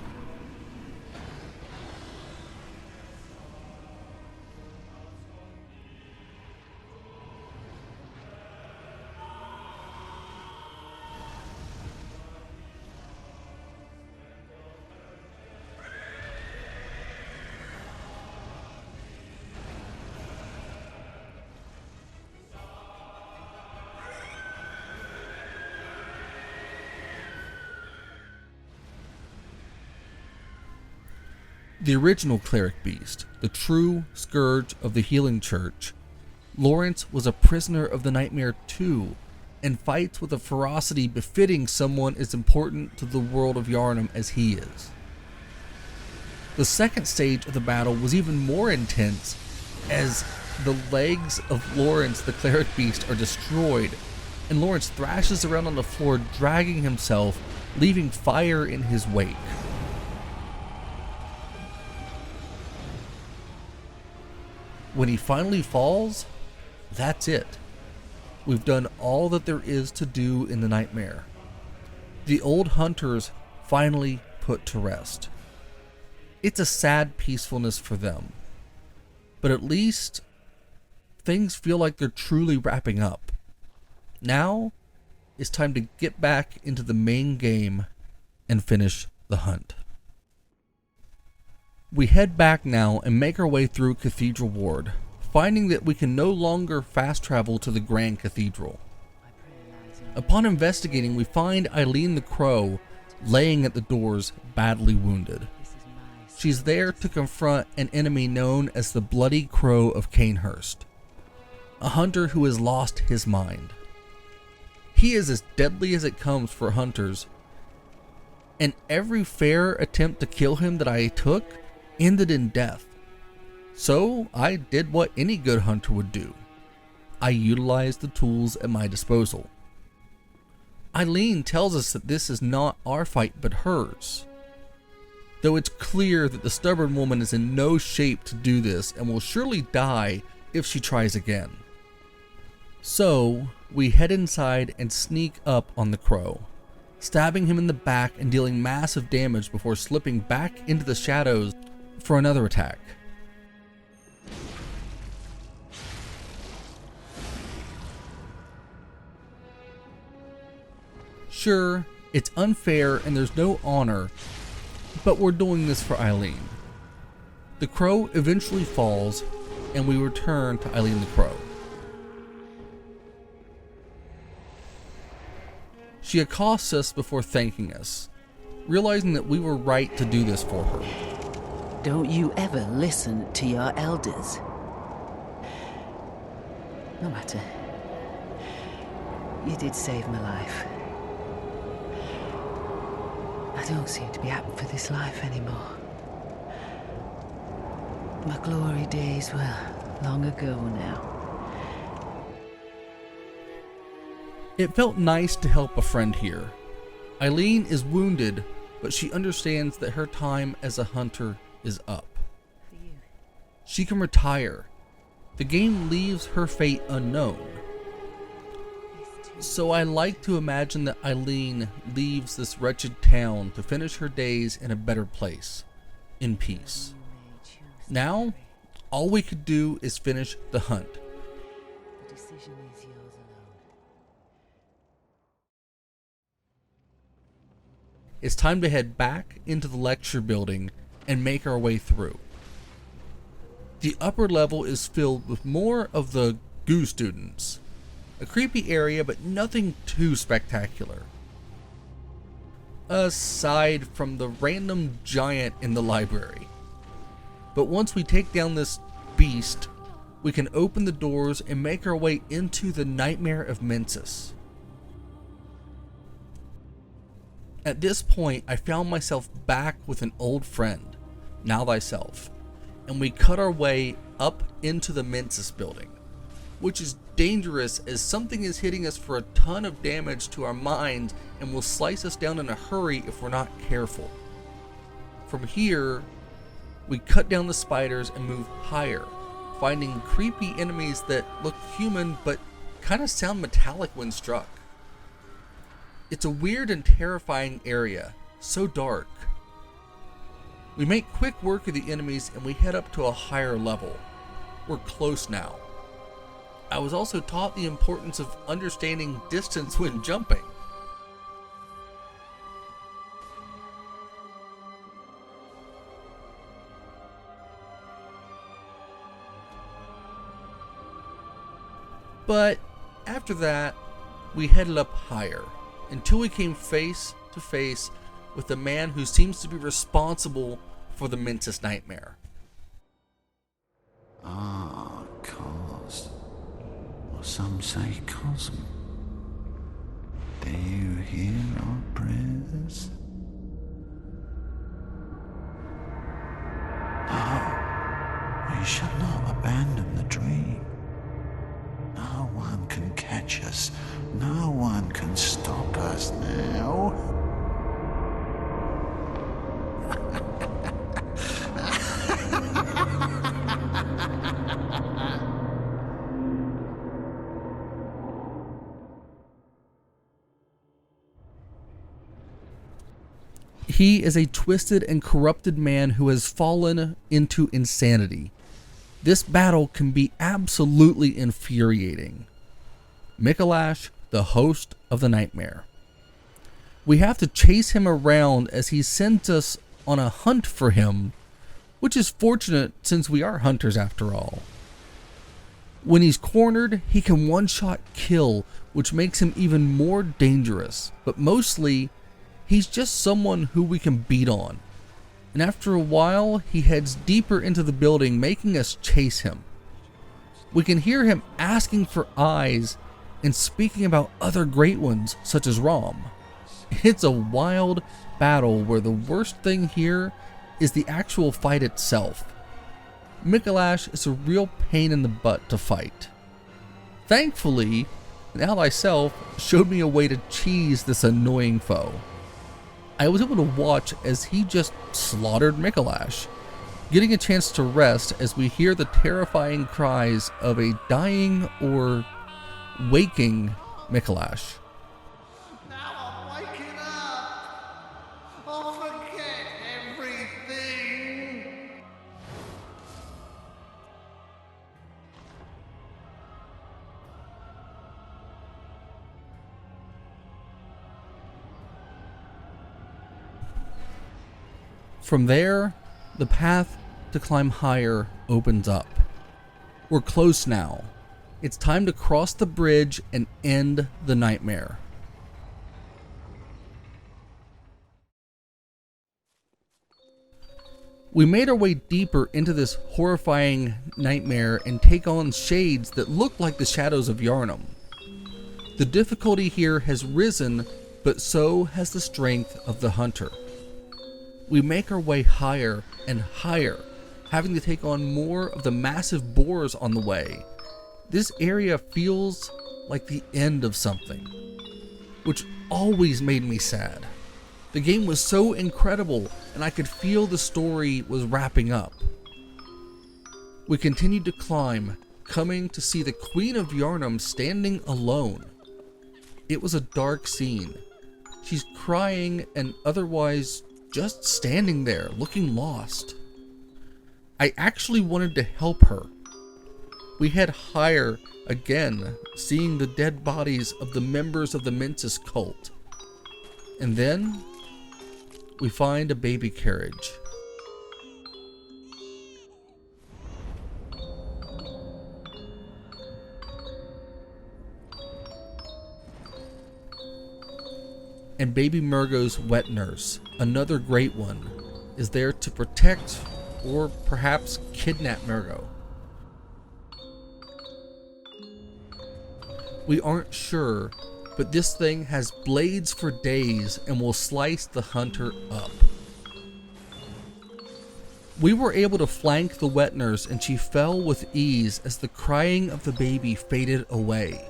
The original cleric beast, the true scourge of the healing church, Lawrence was a prisoner of the nightmare too, and fights with a ferocity befitting someone as important to the world of Yharnam as he is. The second stage of the battle was even more intense, as the legs of Lawrence the cleric beast are destroyed, and Lawrence thrashes around on the floor, dragging himself, leaving fire in his wake. When he finally falls, that's it. We've done all that there is to do in the nightmare. The old hunters finally put to rest. It's a sad peacefulness for them, but at least things feel like they're truly wrapping up. Now it's time to get back into the main game and finish the hunt. We head back now and make our way through Cathedral Ward, finding that we can no longer fast travel to the Grand Cathedral. Upon investigating, we find Eileen the Crow laying at the doors, badly wounded. She's there to confront an enemy known as the Bloody Crow of Cainhurst, a hunter who has lost his mind. He is as deadly as it comes for hunters, and every fair attempt to kill him that I took ended in death. So I did what any good hunter would do. I utilized the tools at my disposal. Eileen tells us that this is not our fight but hers, though it's clear that the stubborn woman is in no shape to do this and will surely die if she tries again. So we head inside and sneak up on the crow, stabbing him in the back and dealing massive damage before slipping back into the shadows for another attack. Sure, it's unfair and there's no honor, but we're doing this for Eileen. The crow eventually falls, and we return to Eileen the Crow. She accosts us before thanking us, realizing that we were right to do this for her. Don't you ever listen to your elders. No matter. You did save my life. I don't seem to be apt for this life anymore. My glory days were long ago now. It felt nice to help a friend here. Eileen is wounded, but she understands that her time as a hunter is up. She can retire. The game leaves her fate unknown. So I like to imagine that Eileen leaves this wretched town to finish her days in a better place, in peace. Now, all we could do is finish the hunt. The decision is yours alone. It's time to head back into the lecture building and make our way through. The upper level is filled with more of the goo students. A creepy area, but nothing too spectacular. Aside from the random giant in the library. But once we take down this beast, we can open the doors and make our way into the nightmare of Mensis. At this point, I found myself back with an old friend, Now Thyself, and we cut our way up into the Mensis building, which is dangerous as something is hitting us for a ton of damage to our minds and will slice us down in a hurry if we're not careful. From here, we cut down the spiders and move higher, finding creepy enemies that look human but kind of sound metallic when struck. It's a weird and terrifying area, so dark. We make quick work of the enemies and we head up to a higher level. We're close now. I was also taught the importance of understanding distance when jumping. But after that, we headed up higher until we came face to face with the man who seems to be responsible for the Mensis nightmare. Ah, cause. Or some say cosm. Do you hear our prayers? shall not abandon the dream. No one can catch us. No one can stop us now. He is a twisted and corrupted man who has fallen into insanity. This battle can be absolutely infuriating. Micolash, the host of the nightmare. We have to chase him around as he sends us on a hunt for him, which is fortunate since we are hunters after all. When he's cornered, he can one-shot kill, which makes him even more dangerous, but mostly, he's just someone who we can beat on. And after a while, he heads deeper into the building, making us chase him. We can hear him asking for eyes and speaking about other great ones, such as Rom. It's a wild battle where the worst thing here is the actual fight itself. Micolash is a real pain in the butt to fight. Thankfully, Now Thyself showed me a way to cheese this annoying foe. I was able to watch as he just slaughtered Micolash, getting a chance to rest as we hear the terrifying cries of a dying or waking Micolash. Now I'm waking up. I'll forget everything. From there, the path to climb higher opens up. We're close now. It's time to cross the bridge and end the nightmare. We made our way deeper into this horrifying nightmare and take on shades that look like the shadows of Yharnam. The difficulty here has risen, but so has the strength of the hunter. We make our way higher and higher, having to take on more of the massive boars on the way. This area feels like the end of something, which always made me sad. The game was so incredible, and I could feel the story was wrapping up. We continued to climb, coming to see the Queen of Yharnam standing alone. It was a dark scene. She's crying and otherwise just standing there, looking lost. I actually wanted to help her. We head higher again, seeing the dead bodies of the members of the Mensis cult. And then, we find a baby carriage. And baby Murgo's wet nurse, another great one, is there to protect or perhaps kidnap Murgo. We aren't sure, but this thing has blades for days and will slice the hunter up. We were able to flank the wet nurse and she fell with ease as the crying of the baby faded away.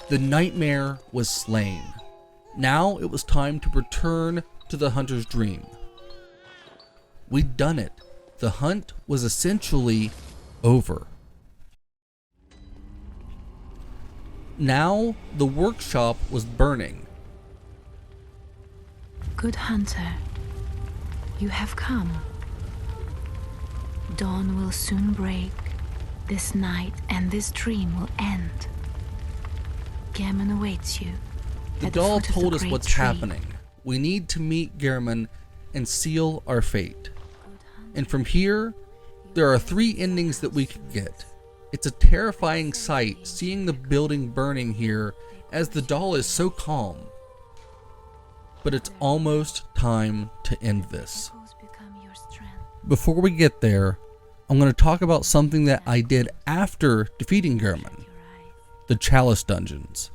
The nightmare was slain. Now it was time to return to the hunter's dream. We'd done it. The hunt was essentially over. Now the workshop was burning. Good hunter, you have come. Dawn will soon break. This night and this dream will end. Gehrman awaits you. The doll told us what's happening. We need to meet Gehrman and seal our fate. And from here, there are 3 endings that we could get. It's a terrifying sight seeing the building burning here as the doll is so calm. But it's almost time to end this. Before we get there, I'm going to talk about something that I did after defeating Gehrman. The Chalice Dungeons.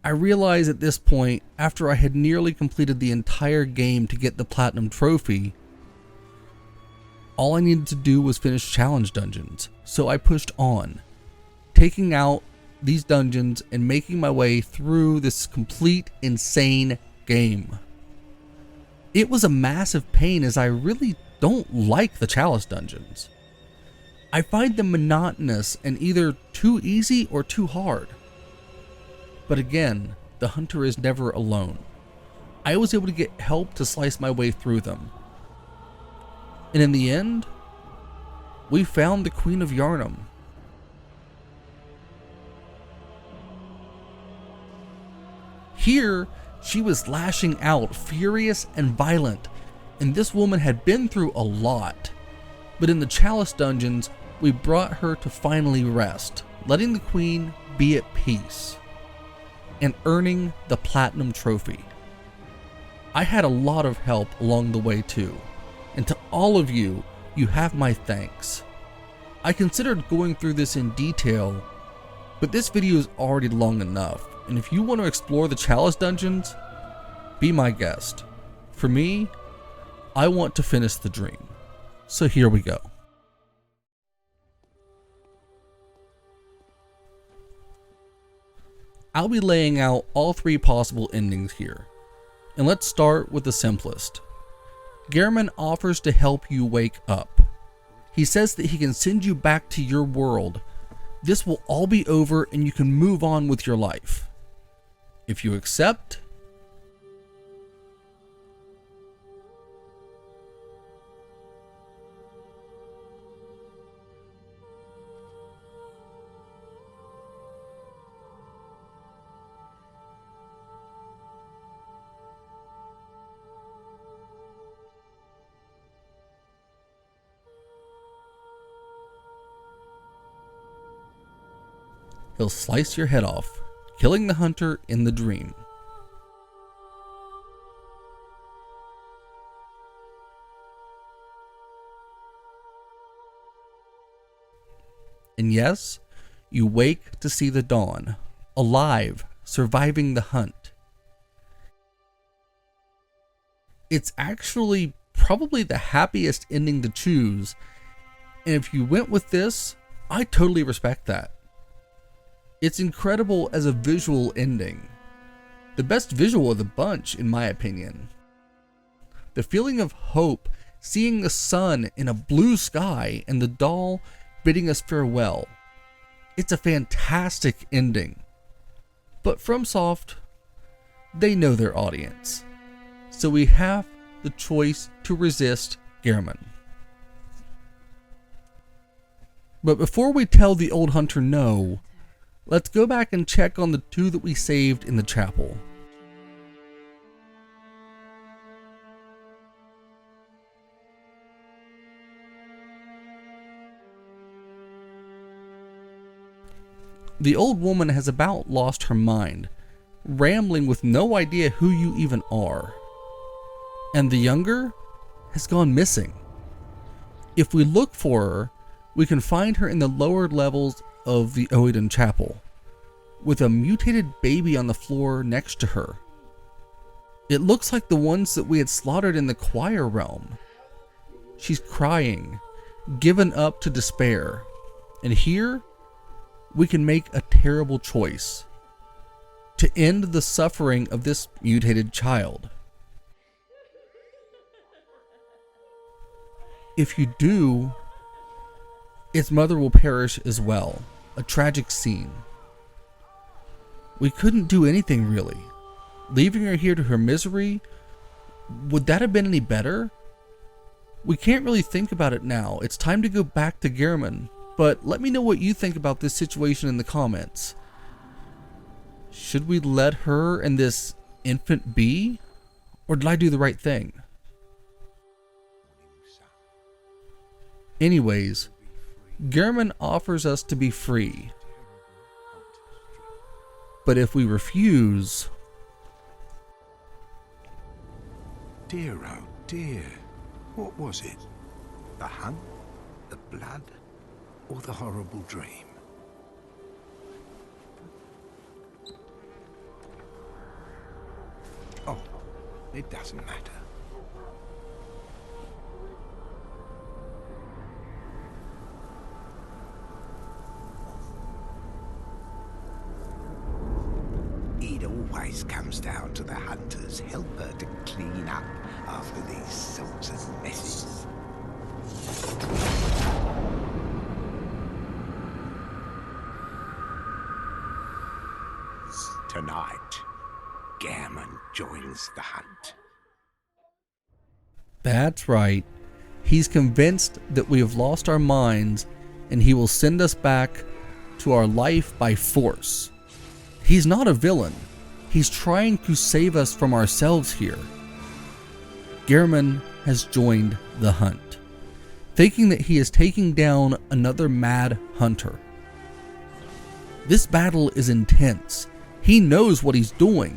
I realized at this point, after I had nearly completed the entire game to get the platinum trophy, all I needed to do was finish challenge dungeons, so I pushed on, taking out these dungeons and making my way through this complete insane game. It was a massive pain as I really don't like the chalice dungeons. I find them monotonous and either too easy or too hard. But again, the hunter is never alone. I was able to get help to slice my way through them. And in the end, we found the Queen of Yharnam. Here, she was lashing out, furious and violent, and this woman had been through a lot. But in the chalice dungeons, we brought her to finally rest, letting the queen be at peace, and earning the platinum trophy. I had a lot of help along the way too, and to all of you, you have my thanks. I considered going through this in detail, but this video is already long enough, and if you want to explore the chalice dungeons, be my guest. For me, I want to finish the dream. So here we go. I'll be laying out all 3 possible endings here, and let's start with the simplest. Gehrman offers to help you wake up. He says that he can send you back to your world. This will all be over and you can move on with your life. If you accept, he'll slice your head off, killing the hunter in the dream. And yes, you wake to see the dawn, alive, surviving the hunt. It's actually probably the happiest ending to choose, and if you went with this, I totally respect that. It's incredible as a visual ending. The best visual of the bunch, in my opinion. The feeling of hope, seeing the sun in a blue sky and the doll bidding us farewell. It's a fantastic ending. But FromSoft, they know their audience. So we have the choice to resist Gehrman. But before we tell the old hunter no, let's go back and check on the 2 that we saved in the chapel. The old woman has about lost her mind, rambling with no idea who you even are. And the younger has gone missing. If we look for her, we can find her in the lower levels of the Oedon Chapel, with a mutated baby on the floor next to her. It looks like the ones that we had slaughtered in the choir realm. She's crying, given up to despair, and here we can make a terrible choice to end the suffering of this mutated child. If you do, its mother will perish as well. A tragic scene. We couldn't do anything really. Leaving her here to her misery, would that have been any better? We can't really think about it now. It's time to go back to Gehrman, but let me know what you think about this situation in the comments. Should we let her and this infant be? Or did I do the right thing? Anyways, Gehrman offers us to be free. But if we refuse... Dear, oh dear. What was it? The hunt? The blood? Or the horrible dream? It doesn't matter. It always comes down to the hunter's helper to clean up after these sorts of messes. Tonight, Gammon joins the hunt. That's right. He's convinced that we have lost our minds and he will send us back to our life by force. He's not a villain. He's trying to save us from ourselves here. Gehrman has joined the hunt, thinking that he is taking down another mad hunter. This battle is intense. He knows what he's doing.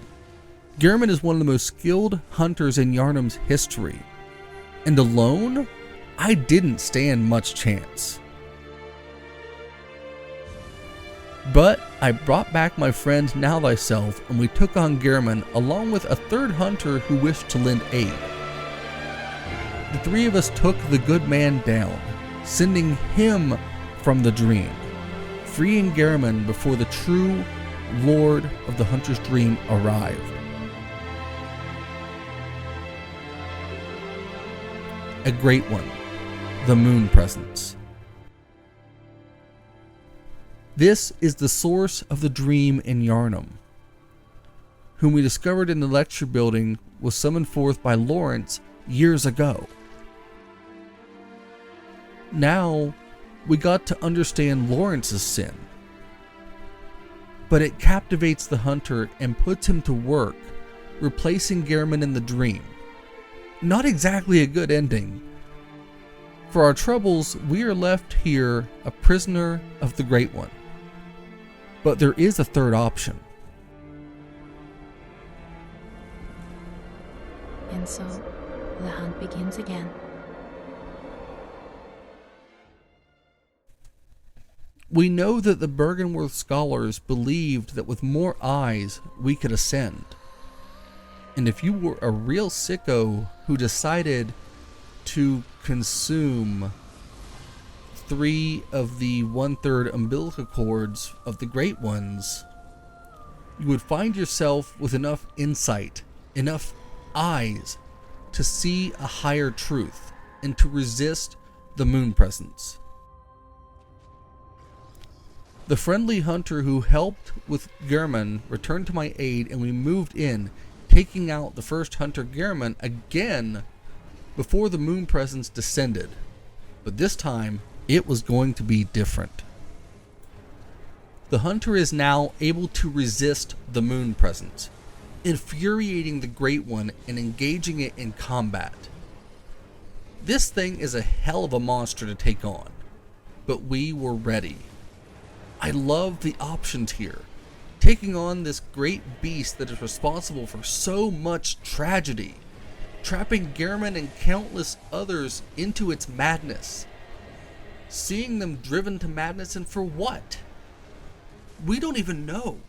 Gehrman is one of the most skilled hunters in Yharnam's history, and alone, I didn't stand much chance. But I brought back my friend Now Thyself, and we took on Gehrman along with a third hunter who wished to lend aid. The three of us took the good man down, sending him from the dream, freeing Gehrman before the true Lord of the Hunter's Dream arrived. A great one, the Moon Presence. This is the source of the dream in Yharnam, whom we discovered in the lecture building was summoned forth by Lawrence years ago. Now, we got to understand Lawrence's sin, but it captivates the hunter and puts him to work, replacing Gehrman in the dream. Not exactly a good ending. For our troubles, we are left here a prisoner of the Great One. But there is a third option. And so, the hunt begins again. We know that the Byrgenwerth scholars believed that with more eyes, we could ascend. And if you were a real sicko who decided to consume 3 of the 1/3 umbilical cords of the Great Ones, you would find yourself with enough insight, enough eyes to see a higher truth and to resist the Moon Presence. The friendly hunter who helped with Gehrman returned to my aid, and we moved in, taking out the first hunter Gehrman again before the Moon Presence descended. But this time, it was going to be different. The hunter is now able to resist the Moon Presence, infuriating the Great One and engaging it in combat. This thing is a hell of a monster to take on, but we were ready. I love the options here. Taking on this great beast that is responsible for so much tragedy, trapping Gehrman and countless others into its madness, seeing them driven to madness, and for what? We don't even know.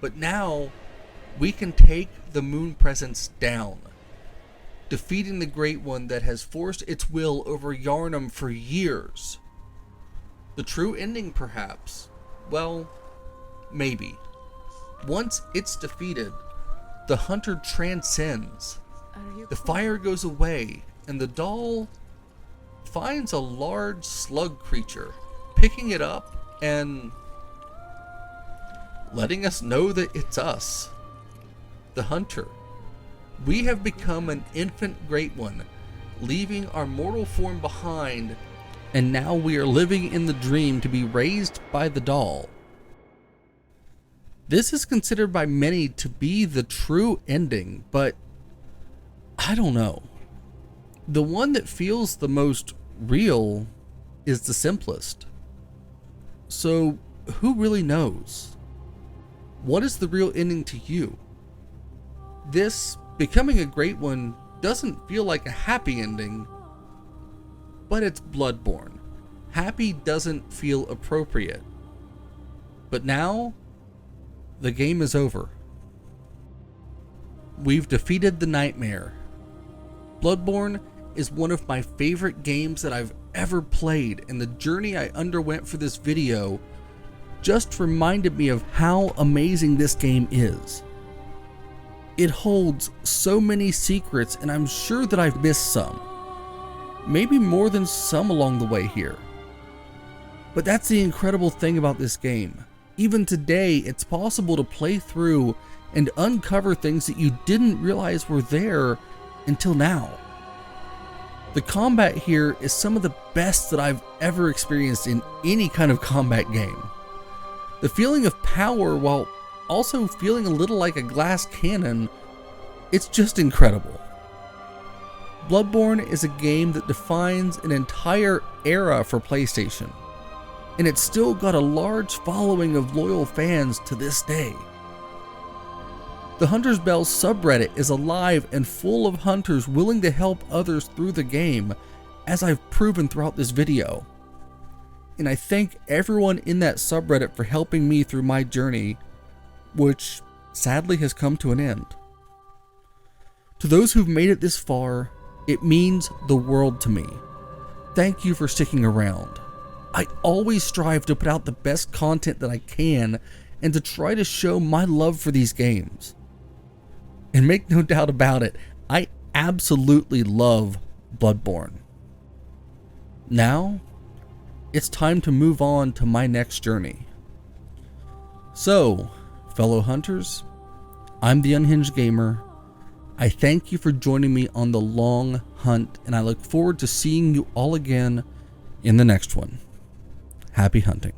But now, we can take the Moon Presence down, defeating the Great One that has forced its will over Yharnam for years. The true ending, perhaps? Well, maybe. Once it's defeated, the hunter transcends. The fire goes away, and the doll finds a large slug creature, picking it up and letting us know that it's us, the hunter. We have become an infant Great One, leaving our mortal form behind, and now we are living in the dream to be raised by the doll. This is considered by many to be the true ending, but I don't know. The one that feels the most real is the simplest. So, who really knows? What is the real ending to you? This becoming a Great One doesn't feel like a happy ending, but it's Bloodborne. Happy doesn't feel appropriate. But now, the game is over. we've defeated the nightmare. Bloodborne is one of my favorite games that I've ever played, and the journey I underwent for this video just reminded me of how amazing this game is. It holds so many secrets, and I'm sure that I've missed some. Maybe more than some along the way here. But that's the incredible thing about this game. Even today, it's possible to play through and uncover things that you didn't realize were there until now. The combat here is some of the best that I've ever experienced in any kind of combat game. The feeling of power while also feeling a little like a glass cannon, it's just incredible. Bloodborne is a game that defines an entire era for PlayStation, and it's still got a large following of loyal fans to this day. The huntersbell subreddit is alive and full of hunters willing to help others through the game, as I've proven throughout this video. And I thank everyone in that subreddit for helping me through my journey, which sadly has come to an end. To those who've made it this far, it means the world to me. Thank you for sticking around. I always strive to put out the best content that I can and to try to show my love for these games. And make no doubt about it, I absolutely love Bloodborne. Now, it's time to move on to my next journey. So, fellow hunters, I'm the Unhinged Gamer. I thank you for joining me on the long hunt, and I look forward to seeing you all again in the next one. Happy hunting.